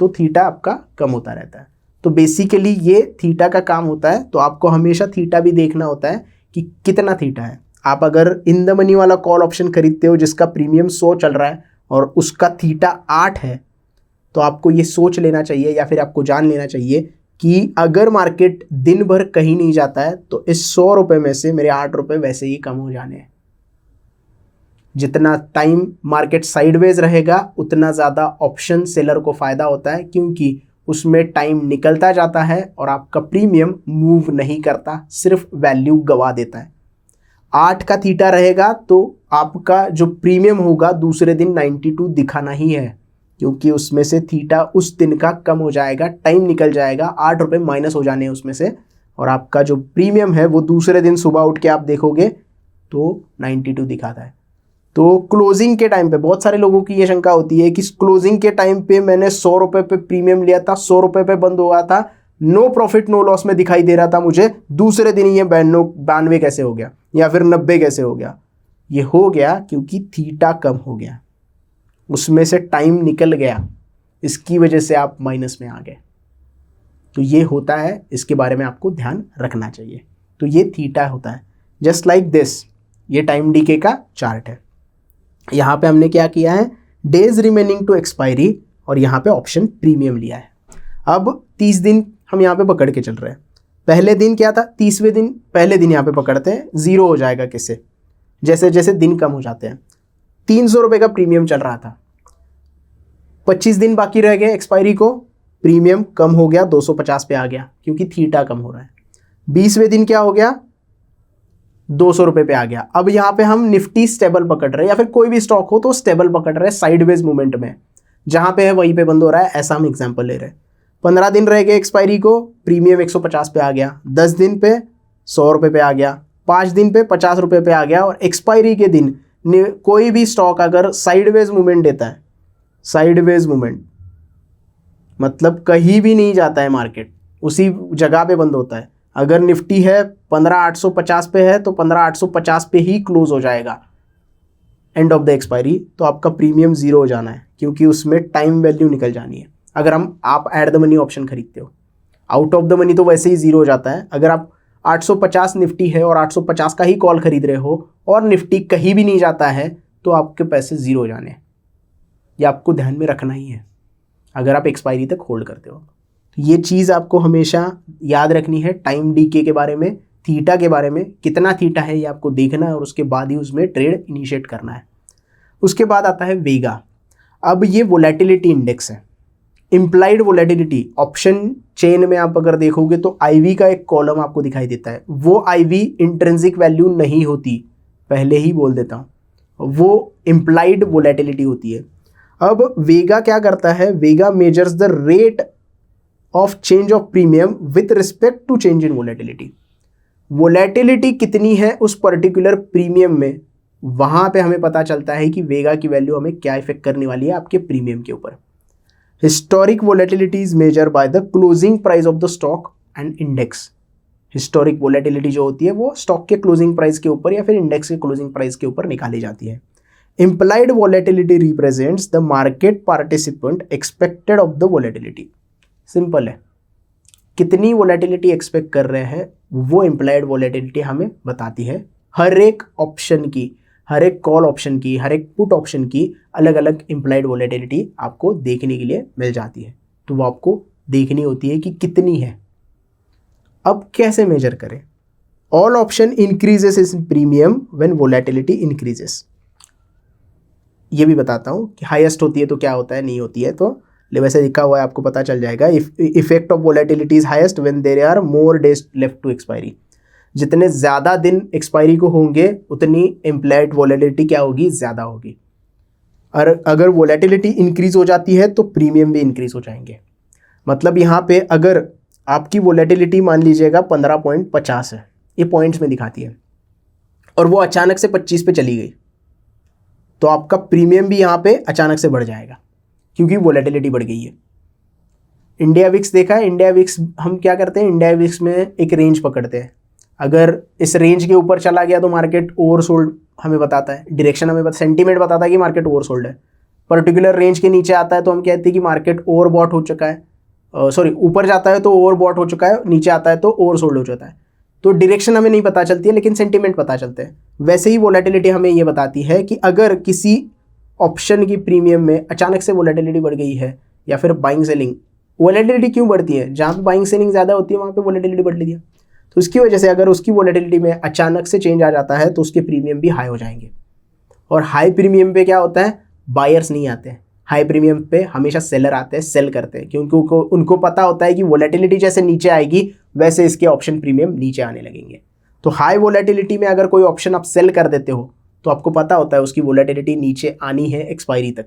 तो थीटा आपका कम होता रहता है। तो बेसिकली ये थीटा का काम होता है। तो आपको हमेशा थीटा भी देखना होता है कि कितना थीटा है। आप अगर इन द मनी वाला कॉल ऑप्शन खरीदते हो जिसका प्रीमियम 100 चल रहा है और उसका थीटा 8 है, तो आपको ये सोच लेना चाहिए या फिर आपको जान लेना चाहिए कि अगर मार्केट दिन भर कहीं नहीं जाता है तो इस 100 रुपये में से मेरे 8 रुपये वैसे ही कम हो जाने हैं। जितना टाइम मार्केट साइडवेज रहेगा उतना ज़्यादा ऑप्शन सेलर को फ़ायदा होता है, क्योंकि उसमें टाइम निकलता जाता है और आपका प्रीमियम मूव नहीं करता, सिर्फ वैल्यू गवा देता है। 8 का थीटा रहेगा तो आपका जो प्रीमियम होगा दूसरे दिन 92 दिखाना ही है, क्योंकि उसमें से थीटा उस दिन का कम हो जाएगा, टाइम निकल जाएगा, 8 रुपये माइनस हो जाने हैं उसमें से, और आपका जो प्रीमियम है वो दूसरे दिन सुबह उठ के आप देखोगे तो 92 दिखाता है। तो क्लोजिंग के टाइम पे बहुत सारे लोगों की ये शंका होती है कि क्लोजिंग के टाइम पे मैंने 100 रुपये पे प्रीमियम लिया था, 100 रुपये पे बंद हुआ था, नो प्रॉफिट नो लॉस में दिखाई दे रहा था मुझे, दूसरे दिन ये 92 कैसे हो गया या फिर 90 कैसे हो गया? ये हो गया क्योंकि थीटा कम हो गया, उसमें से टाइम निकल गया, इसकी वजह से आप माइनस में आ गए। तो ये होता है, इसके बारे में आपको ध्यान रखना चाहिए। तो ये थीटा होता है, जस्ट लाइक दिस, ये टाइम डीके का चार्ट है। यहाँ पे हमने क्या किया है, डेज रिमेनिंग टू एक्सपायरी, और यहाँ पे ऑप्शन प्रीमियम लिया है। अब 30 दिन हम यहाँ पे पकड़ के चल रहे हैं। पहले दिन क्या था, 30वें दिन, पहले दिन यहाँ पे पकड़ते हैं, 0 हो जाएगा किससे, जैसे जैसे दिन कम हो जाते हैं। 300 रुपये का प्रीमियम चल रहा था, 25 दिन बाकी रह गए एक्सपायरी को, प्रीमियम कम हो गया, 250 पे आ गया क्योंकि थीटा कम हो रहा है। 20वें दिन क्या हो गया, 200 रुपये पे आ गया। अब यहाँ पे हम निफ्टी स्टेबल पकड़ रहे हैं, या फिर कोई भी स्टॉक हो तो स्टेबल पकड़ रहे हैं, साइडवेज मूवमेंट में, जहाँ पे है वहीं पे बंद हो रहा है, ऐसा हम एग्जांपल ले रहे हैं। 15 दिन रह गए एक्सपायरी को, प्रीमियम 150 पे आ गया, 10 दिन पे 100 रुपये पे आ गया, 5 दिन पे 50 रुपये पे आ गया, और एक्सपायरी के दिन कोई भी स्टॉक अगर साइडवेज मूवमेंट देता है, साइडवेज मूवमेंट मतलब कहीं भी नहीं जाता है मार्केट, उसी जगह पे बंद होता है। अगर निफ्टी है 15,850 पे है तो 15,850 पे ही क्लोज हो जाएगा एंड ऑफ द एक्सपायरी, तो आपका प्रीमियम 0 हो जाना है क्योंकि उसमें टाइम वैल्यू निकल जानी है। अगर आप एट द मनी ऑप्शन खरीदते हो, आउट ऑफ द मनी तो वैसे ही 0 हो जाता है। अगर आप 850 निफ्टी है और 850 का ही कॉल खरीद रहे हो और निफ्टी कहीं भी नहीं जाता है तो आपके पैसे 0 हो जाने हैं। ये आपको ध्यान में रखना ही है अगर आप एक्सपायरी तक होल्ड करते हो। ये चीज़ आपको हमेशा याद रखनी है। टाइम डीके के बारे में, थीटा के बारे में, कितना थीटा है ये आपको देखना है और उसके बाद ही उसमें ट्रेड इनिशिएट करना है। उसके बाद आता है वेगा। अब ये वोलेटिलिटी इंडेक्स है, इम्प्लाइड वोलेटिलिटी। ऑप्शन चेन में आप अगर देखोगे तो आईवी का एक कॉलम आपको दिखाई देता है, वो आईवी इंट्रिंसिक वैल्यू नहीं होती, पहले ही बोल देता हूँ, वो इम्प्लाइड वोलेटिलिटी होती है। अब वेगा क्या करता है, vega measures the rate of change of premium with respect to change in volatility. Volatility कितनी है उस पर्टिकुलर प्रीमियम में, वहां पे हमें पता चलता है कि वेगा की वैल्यू हमें क्या इफेक्ट करने वाली है आपके प्रीमियम के ऊपर। Historic volatility is measure by the closing price of the stock and index. Historic volatility जो होती है वो स्टॉक के क्लोजिंग प्राइस के ऊपर या फिर इंडेक्स के क्लोजिंग प्राइस के ऊपर निकाली जाती है। Implied volatility represents the market participant expected of the volatility। Simple है, कितनी वोलेटिलिटी एक्सपेक्ट कर रहे हैं वो इम्प्लाइड वोलेटिलिटी हमें बताती है। हर एक ऑप्शन की, हर एक कॉल ऑप्शन की, हर एक पुट ऑप्शन की अलग अलग इम्प्लाइड वोलेटिलिटी आपको देखने के लिए मिल जाती है, तो वो आपको देखनी होती है कि कितनी है। अब कैसे मेजर करें? All option increases in premium when volatility increases. ये भी बताता हूँ कि हाईएस्ट होती है तो क्या होता है, नहीं होती है तो वैसे लिखा हुआ है, आपको पता चल जाएगा। Effect of volatility is highest when there are more days left to expiry. जितने ज़्यादा दिन एक्सपायरी को होंगे उतनी इम्प्लाइड वोलेटिलिटी क्या होगी, ज़्यादा होगी। और अगर वोलेटिलिटी इंक्रीज हो जाती है तो प्रीमियम भी इंक्रीज हो जाएंगे। मतलब यहाँ पे अगर आपकी वोलेटिलिटी मान लीजिएगा 15.50 है, ये पॉइंट्स में दिखाती है, और वो अचानक से 25 पे चली गई तो आपका प्रीमियम भी यहाँ पे अचानक से बढ़ जाएगा क्योंकि वोलेटिलिटी बढ़ गई है। इंडिया विक्स देखा है, इंडिया विक्स हम क्या करते हैं, इंडिया विक्स में एक रेंज पकड़ते हैं। अगर इस रेंज के ऊपर चला गया तो मार्केट ओवरसोल्ड हमें बताता है, डायरेक्शन हमें सेंटीमेंट बताता है कि मार्केट ओवरसोल्ड है। पर्टिकुलर रेंज के नीचे आता है तो हम कहते हैं कि मार्केट ओवरबॉट हो चुका है, सॉरी ऊपर जाता है तो ओवरबॉट हो चुका है, नीचे आता है तो ओवरसोल्ड हो जाता है। तो डायरेक्शन हमें नहीं पता चलती है लेकिन सेंटीमेंट पता चलते हैं। वैसे ही वोलेटिलिटी हमें ये बताती है कि अगर किसी ऑप्शन की प्रीमियम में अचानक से वोलेटिलिटी बढ़ गई है या फिर बाइंग सेलिंग। वोलेटिलिटी क्यों बढ़ती है? जहाँ पे बाइंग सेलिंग ज़्यादा होती है वहाँ पे वोलेटिलिटी बढ़ लेती है। तो उसकी वजह से अगर उसकी वोलेटिलिटी में अचानक से चेंज आ जाता है तो उसके प्रीमियम भी हाई हो जाएंगे। और हाई प्रीमियम पे क्या होता है, बायर्स नहीं आते हैं। हाई प्रीमियम पे हमेशा सेलर आते हैं, सेल करते हैं, क्योंकि उनको पता होता है कि वोलेटिलिटी जैसे नीचे आएगी वैसे इसके ऑप्शन प्रीमियम नीचे आने लगेंगे। तो हाई वोलेटिलिटी में अगर कोई ऑप्शन आप सेल कर देते हो तो आपको पता होता है उसकी वोलेटिलिटी नीचे आनी है एक्सपायरी तक।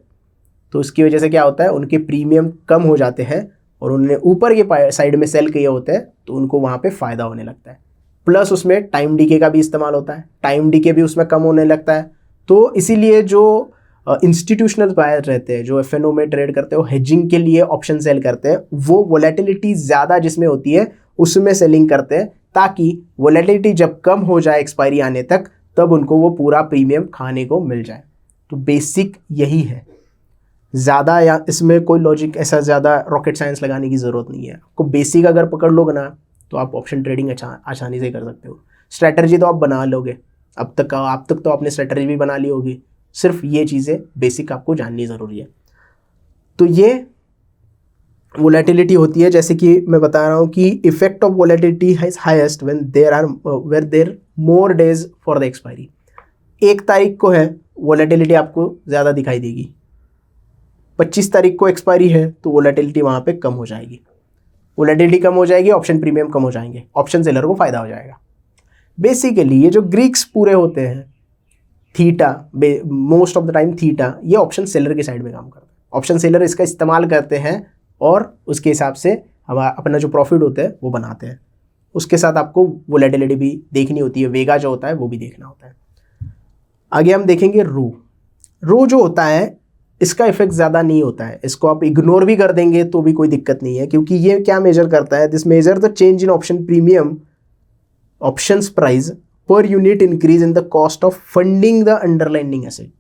तो इसकी वजह से क्या होता है, उनके प्रीमियम कम हो जाते हैं और उन्होंने ऊपर के साइड में सेल किए होते हैं तो उनको वहाँ पे फ़ायदा होने लगता है। प्लस उसमें टाइम डीके का भी इस्तेमाल होता है, टाइम डीके भी उसमें कम होने लगता है। तो इसीलिए जो इंस्टीट्यूशनल बायर रहते हैं, जो एफएनओ में ट्रेड करते हैं, वो हेजिंग के लिए ऑप्शन सेल करते हैं, वो वोलेटिलिटी ज़्यादा जिसमें होती है उसमें सेलिंग करते हैं, ताकि वोलेटिलिटी जब कम हो जाए एक्सपायरी आने तक, तब उनको वो पूरा प्रीमियम खाने को मिल जाए। तो बेसिक यही है, ज़्यादा या इसमें कोई लॉजिक ऐसा ज़्यादा रॉकेट साइंस लगाने की ज़रूरत नहीं है। आपको बेसिक अगर पकड़ लोगे ना तो आप ऑप्शन ट्रेडिंग आसानी से कर सकते हो। स्ट्रैटेजी तो आप बना लोगे, अब तक तो आपने स्ट्रैटेजी भी बना ली होगी, सिर्फ ये चीज़ें बेसिक आपको जाननी ज़रूरी है। तो ये वोलेटिलिटी होती है, जैसे कि मैं बता रहा हूँ कि effect of volatility is highest when there more days for the expiry. 1 तारीख को है वोलेटिलिटी आपको ज़्यादा दिखाई देगी, 25 तारीख को एक्सपायरी है तो वोलेटिलिटी वहाँ पे कम हो जाएगी। वोलेटिलिटी कम हो जाएगी, ऑप्शन प्रीमियम कम हो जाएंगे, ऑप्शन सेलर को फ़ायदा हो जाएगा। बेसिकली ये जो ग्रीक्स पूरे होते हैं, theta, most of the time theta, ये ऑप्शन सेलर के साइड में काम करता है। ऑप्शन सेलर इसका इस्तेमाल करते हैं और उसके हिसाब से हमारा अपना जो प्रॉफिट होता है वो बनाते हैं। उसके साथ आपको वोलेटिलिटी भी देखनी होती है, वेगा जो होता है वो भी देखना होता है। आगे हम देखेंगे रो जो होता है इसका इफेक्ट ज़्यादा नहीं होता है, इसको आप इग्नोर भी कर देंगे तो भी कोई दिक्कत नहीं है, क्योंकि ये क्या मेजर करता है, this measure the change in option premium options price per unit increase in the cost of funding the underlying asset.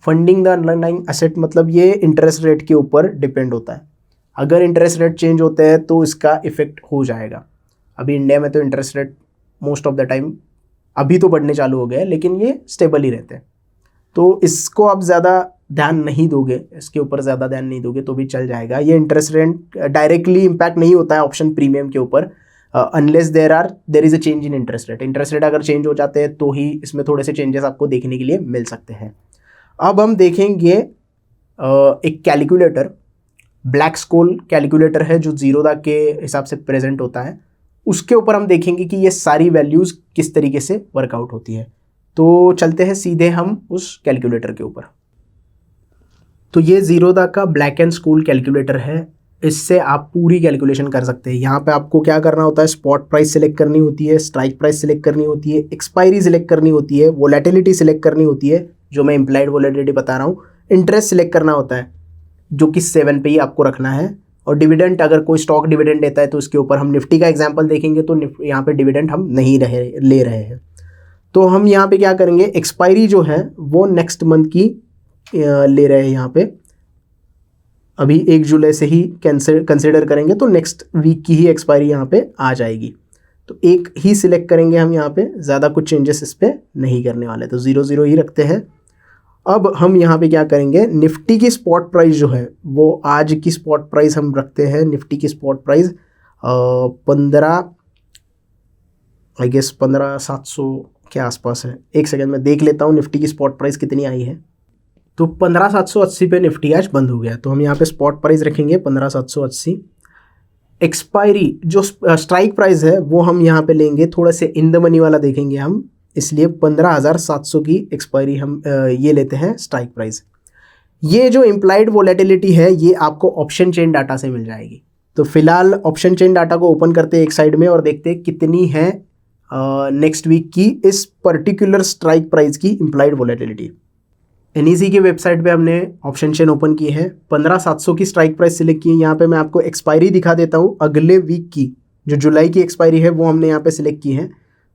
Funding the underlying asset मतलब ये इंटरेस्ट रेट के ऊपर डिपेंड होता है। अगर इंटरेस्ट रेट चेंज होते हैं तो इसका इफेक्ट हो जाएगा। अभी इंडिया में तो interest rate most of the time अभी तो बढ़ने चालू हो गए, लेकिन ये स्टेबल ही रहते हैं, तो इसको आप ज़्यादा ध्यान नहीं दोगे, इसके ऊपर ज़्यादा ध्यान नहीं दोगे तो भी चल जाएगा। ये इंटरेस्ट रेट डायरेक्टली इम्पैक्ट नहीं होता है ऑप्शन प्रीमियम के ऊपर, unless there is a change in interest rate. Interest rate अगर चेंज हो जाते हैं तो ही इसमें थोड़े से चेंजेस आपको देखने के लिए मिल सकते हैं। अब हम देखेंगे एक कैलकुलेटर, ब्लैक स्कोल कैलकुलेटर है जो जीरोधा के हिसाब से प्रेजेंट होता है। उसके ऊपर हम देखेंगे कि ये सारी वैल्यूज़ किस तरीके से वर्कआउट होती है। तो चलते हैं सीधे हम उस कैलकुलेटर के ऊपर। तो ये जीरोधा का ब्लैक एंड स्कूल कैलकुलेटर है, इससे आप पूरी कैलकुलेशन कर सकते हैं। यहाँ पे आपको क्या करना होता है, स्पॉट प्राइस सिलेक्ट करनी होती है, स्ट्राइक प्राइस सिलेक्ट करनी होती है, एक्सपायरी सिलेक्ट करनी होती है, वोलेटिलिटी सिलेक्ट करनी होती है, जो मैं इम्प्लाइड वोलेटिलिटी बता रहा हूँ, इंटरेस्ट सिलेक्ट करना होता है जो कि 7 पे ही आपको रखना है, और डिविडेंड, अगर कोई स्टॉक डिविडेंड देता है तो उसके ऊपर हम निफ्टी का एग्जाम्पल देखेंगे तो यहाँ पे डिविडेंड हम नहीं ले रहे हैं। तो हम यहाँ पे क्या करेंगे, एक्सपायरी जो है वो नेक्स्ट मंथ की ले रहे हैं। यहाँ पे अभी 1 जुलाई से ही कंसिडर करेंगे तो नेक्स्ट वीक की ही एक्सपायरी यहाँ पे आ जाएगी। तो एक ही सिलेक्ट करेंगे हम यहाँ पे, ज़्यादा कुछ चेंजेस इस पर नहीं करने वाले, तो 0 ही रखते हैं। अब हम यहाँ पे क्या करेंगे, निफ्टी की स्पॉट प्राइस जो है वो आज की स्पॉट प्राइस हम रखते हैं। निफ्टी की स्पॉट प्राइस 15,700 के आसपास है। एक सेकंड में देख लेता हूँ निफ्टी की स्पॉट प्राइस कितनी आई है। तो 15,780 पे निफ्टी आज बंद हो गया, तो हम यहाँ पे स्पॉट प्राइस रखेंगे 15,780। एक्सपायरी जो स्ट्राइक प्राइस है वो हम यहाँ पे लेंगे, थोड़ा से इन द मनी वाला देखेंगे हम, इसलिए 15,700 की एक्सपायरी हम ये लेते हैं स्ट्राइक प्राइस। ये जो इम्प्लाइड वोलेटिलिटी है ये आपको ऑप्शन चेन डाटा से मिल जाएगी। तो फिलहाल ऑप्शन चेन डाटा को ओपन करते हैं एक साइड में और देखते हैं कितनी है नेक्स्ट वीक की इस पर्टिकुलर स्ट्राइक प्राइस की इम्प्लाइड वोलेटिलिटी। NEC की वेबसाइट पे हमने ऑप्शन चेन ओपन की है, 15,700 की स्ट्राइक प्राइस सिलेक्ट की है। यहाँ पे मैं आपको एक्सपायरी दिखा देता हूँ, अगले वीक की जो जुलाई की एक्सपायरी है वो हमने यहाँ पे सिलेक्ट की है।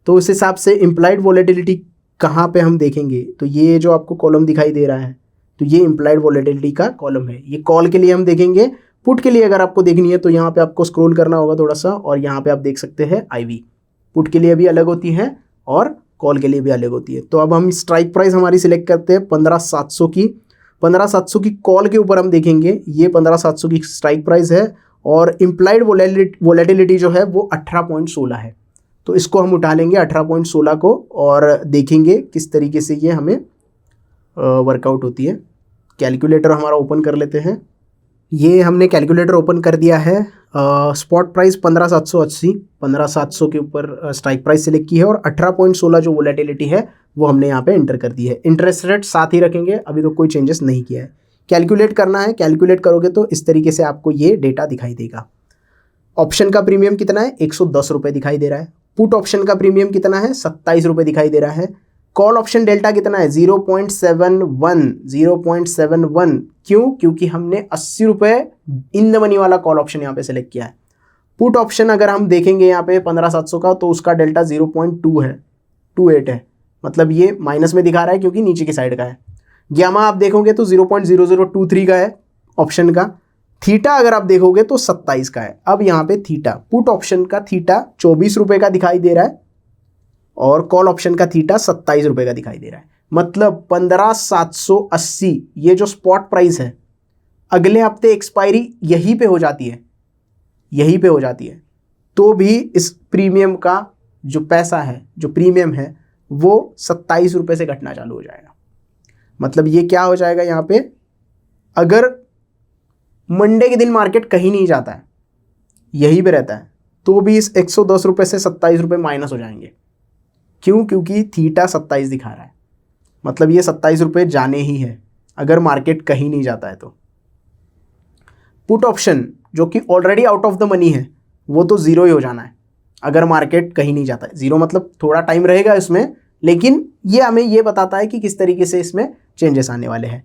तो उस हिसाब से इम्प्लाइड वोलेटिलिटी कहाँ पे हम देखेंगे, तो ये जो आपको कॉलम दिखाई दे रहा है तो ये इम्प्लाइड वोलेटिलिटी का कॉलम है। ये कॉल के लिए हम देखेंगे, पुट के लिए अगर आपको देखनी है तो यहाँ पे आपको स्क्रॉल करना होगा थोड़ा सा, और यहाँ पे आप देख सकते हैं IV। पुट के लिए भी अलग होती है और कॉल के लिए भी अलग होती है। तो अब हम स्ट्राइक प्राइस हमारी सिलेक्ट करते हैं 15,700 की। 15,700 की कॉल के ऊपर हम देखेंगे, ये 15,700 की स्ट्राइक प्राइस है और इम्प्लाइड वोलेटिलिटी जो है वो 18.16 है। तो इसको हम उठा लेंगे 18.16 को और देखेंगे किस तरीके से ये हमें वर्कआउट होती है। कैलकुलेटर हमारा ओपन कर लेते हैं। ये हमने कैलकुलेटर ओपन कर दिया है। स्पॉट प्राइस 15,780, 15,700 के ऊपर स्ट्राइक प्राइस सिलेक्ट की है और 18.16 जो वोलेटिलिटी है वो हमने यहाँ पे एंटर कर दी है। इंटरेस्ट रेट साथ ही रखेंगे, अभी तो कोई चेंजेस नहीं किया है। कैलकुलेट करना है, कैलकुलेट करोगे तो इस तरीके से आपको ये डेटा दिखाई देगा। ऑप्शन का प्रीमियम कितना है, 110 रुपये दिखाई दे रहा है। पुट ऑप्शन का प्रीमियम कितना है, 27 रुपये दिखाई दे रहा है। कॉल ऑप्शन डेल्टा कितना है, 0.71। क्यों? क्योंकि हमने 80 रुपये इन द मनी वाला कॉल ऑप्शन यहाँ पे सेलेक्ट किया है। पुट ऑप्शन अगर हम देखेंगे यहाँ पे 15,700 का, तो उसका डेल्टा 0.28 है, मतलब ये माइनस में दिखा रहा है क्योंकि नीचे की साइड का है। ग्यामा आप देखोगे तो 0.0023 का है ऑप्शन का। थीटा अगर आप देखोगे तो 27 का है। अब यहाँ पे थीटा, पुट ऑप्शन का थीटा 24 रुपये का दिखाई दे रहा है और कॉल ऑप्शन का थीटा 27 रुपये का दिखाई दे रहा है। मतलब 15,780 ये जो स्पॉट प्राइस है, अगले हफ्ते एक्सपायरी यहीं पे हो जाती है, यहीं पे हो जाती है, तो भी इस प्रीमियम का जो पैसा है, जो प्रीमियम है, वो 27 रुपये से घटना चालू हो जाएगा। मतलब ये क्या हो जाएगा यहाँ पे, अगर मंडे के दिन मार्केट कहीं नहीं जाता है, यहीं पे रहता है, तो भी इस 110 रुपये से 27 रुपये माइनस हो जाएंगे। क्यों? क्योंकि थीटा 27 दिखा रहा है, मतलब ये 27 रुपये जाने ही है अगर मार्केट कहीं नहीं जाता है तो। पुट ऑप्शन जो कि already out of the money है, वो तो ज़ीरो ही हो जाना है अगर मार्केट कहीं नहीं जाता है। ज़ीरो मतलब थोड़ा टाइम रहेगा इसमें, लेकिन ये हमें ये बताता है कि किस तरीके से इसमें चेंजेस आने वाले हैं।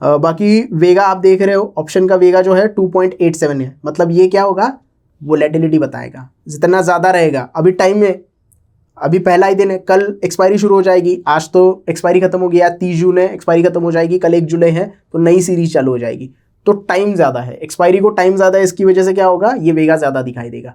बाकी वेगा आप देख रहे हो, ऑप्शन का वेगा जो है 2.87 है, मतलब ये क्या होगा, वोलेटिलिटी बताएगा। जितना ज़्यादा रहेगा, अभी टाइम में, अभी पहला ही दिन है, कल एक्सपायरी शुरू हो जाएगी, आज तो एक्सपायरी खत्म हो गया, 30 जून है, एक्सपायरी खत्म हो जाएगी, कल 1 जुलाई है, तो नई सीरीज चालू हो जाएगी, तो टाइम ज़्यादा है, एक्सपायरी को टाइम ज़्यादा है, इसकी वजह से क्या होगा, ये वेगा ज़्यादा दिखाई देगा।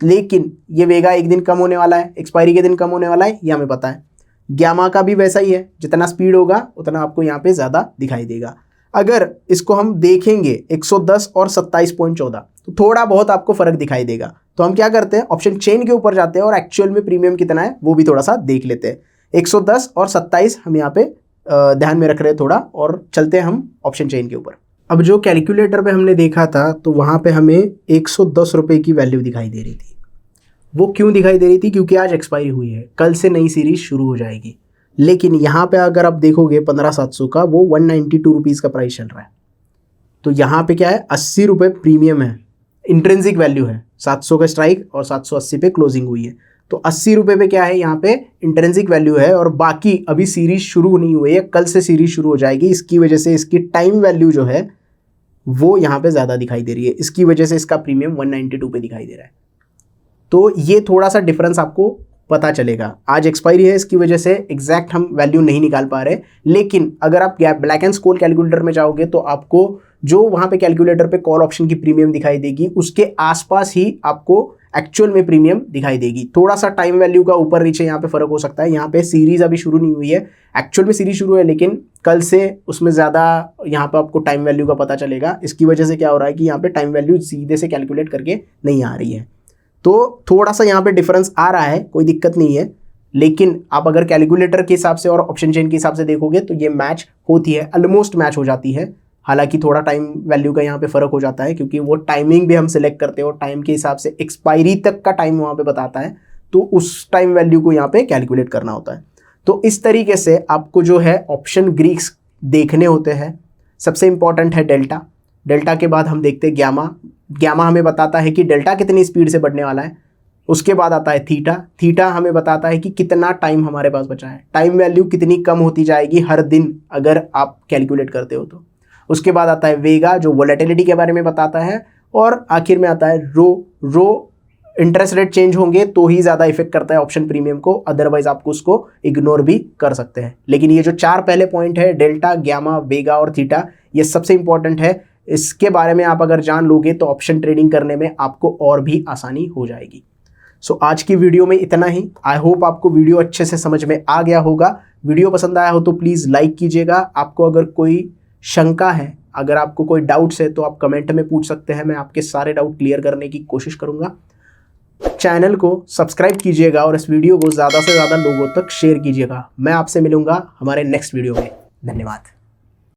लेकिन ये वेगा एक दिन कम होने वाला है, एक्सपायरी के दिन कम होने वाला है, ये हमें पता है। ग्यामा का भी वैसा ही है, जितना स्पीड होगा उतना आपको यहाँ पे ज़्यादा दिखाई देगा। अगर इसको हम देखेंगे 110 और 27.14, तो थोड़ा बहुत आपको फ़र्क दिखाई देगा। तो हम क्या करते हैं, ऑप्शन चेन के ऊपर जाते हैं और एक्चुअल में प्रीमियम कितना है वो भी थोड़ा सा देख लेते हैं। 110 और 27 हम यहाँ पे ध्यान में रख रहे हैं थोड़ा, और चलते हैं हम ऑप्शन चेन के ऊपर। अब जो कैलकुलेटर पे हमने देखा था, तो वहाँ पे हमें 110 रुपये की वैल्यू दिखाई दे रही थी। वो क्यों दिखाई दे रही थी? क्योंकि आज एक्सपायरी हुई है, कल से नई सीरीज शुरू हो जाएगी। लेकिन यहाँ पे अगर आप देखोगे 15,700 का, वो 192 रुपीज़ का प्राइस चल रहा है। तो यहाँ पे क्या है, 80 रुपये प्रीमियम है, इंट्रिंसिक वैल्यू है, 700 का स्ट्राइक और 780 पे क्लोजिंग हुई है, तो 80 रुपये पे क्या है, यहाँ पे इंट्रिंसिक वैल्यू है। और बाकी अभी सीरीज शुरू नहीं हुई है, कल से सीरीज शुरू हो जाएगी, इसकी वजह से इसकी टाइम वैल्यू जो है वो यहाँ पे ज़्यादा दिखाई दे रही है, इसकी वजह से इसका प्रीमियम 192 पे दिखाई दे रहा है। तो ये थोड़ा सा डिफरेंस आपको पता चलेगा। आज एक्सपायरी है, इसकी वजह से एग्जैक्ट हम वैल्यू नहीं निकाल पा रहे, लेकिन अगर आप ब्लैक एंड स्कोर कैलकुलेटर में जाओगे तो आपको जो वहाँ पे कैलकुलेटर पे कॉल ऑप्शन की प्रीमियम दिखाई देगी, उसके आसपास ही आपको एक्चुअल में प्रीमियम दिखाई देगी। थोड़ा सा टाइम वैल्यू का ऊपर नीचे यहाँ पे फ़र्क हो सकता है। यहाँ पे सीरीज़ अभी शुरू नहीं हुई है, एक्चुअल में सीरीज शुरू है, लेकिन कल से उसमें ज़्यादा यहाँ पे आपको टाइम वैल्यू का पता चलेगा। इसकी वजह से क्या हो रहा है कि यहाँ पे टाइम वैल्यू सीधे से कैलकुलेट करके नहीं आ रही है, तो थोड़ा सा यहाँ पे डिफरेंस आ रहा है, कोई दिक्कत नहीं है। लेकिन आप अगर कैलकुलेटर के हिसाब से और ऑप्शन चेन के हिसाब से देखोगे तो ये मैच होती है, ऑलमोस्ट मैच हो जाती है। हालांकि थोड़ा टाइम वैल्यू का यहाँ पे फ़र्क हो जाता है, क्योंकि वो टाइमिंग भी हम सिलेक्ट करते हैं और टाइम के हिसाब से एक्सपायरी तक का टाइम वहाँ पे बताता है, तो उस टाइम वैल्यू को यहाँ पे कैलकुलेट करना होता है। तो इस तरीके से आपको जो है ऑप्शन ग्रीक्स देखने होते हैं। सबसे इंपॉर्टेंट है डेल्टा, डेल्टा के बाद हम देखते हैं ग्यामा। ग्यामा हमें बताता है कि डेल्टा कितनी स्पीड से बढ़ने वाला है। उसके बाद आता है थीटा, थीटा हमें बताता है कि कितना टाइम हमारे पास बचा है, टाइम वैल्यू कितनी कम होती जाएगी हर दिन अगर आप कैलकुलेट करते हो तो। उसके बाद आता है वेगा, जो वोलेटिलिटी के बारे में बताता है, और आखिर में आता है रो इंटरेस्ट रेट चेंज होंगे तो ही ज़्यादा इफेक्ट करता है ऑप्शन प्रीमियम को, अदरवाइज आपको उसको इग्नोर भी कर सकते हैं। लेकिन ये जो 4 पहले पॉइंट है, डेल्टा, ग्यामा, वेगा और थीटा, ये सबसे इंपॉर्टेंट है। इसके बारे में आप अगर जान लोगे तो ऑप्शन ट्रेडिंग करने में आपको और भी आसानी हो जाएगी। सो आज की वीडियो में इतना ही। आई होप आपको वीडियो अच्छे से समझ में आ गया होगा। वीडियो पसंद आया हो तो प्लीज़ लाइक कीजिएगा। आपको अगर कोई शंका है, अगर आपको कोई डाउट्स है तो आप कमेंट में पूछ सकते हैं, मैं आपके सारे डाउट क्लियर करने की कोशिश करूँगा। चैनल को सब्सक्राइब कीजिएगा और इस वीडियो को ज़्यादा से ज़्यादा लोगों तक शेयर कीजिएगा। मैं आपसे मिलूँगा हमारे नेक्स्ट वीडियो में। धन्यवाद।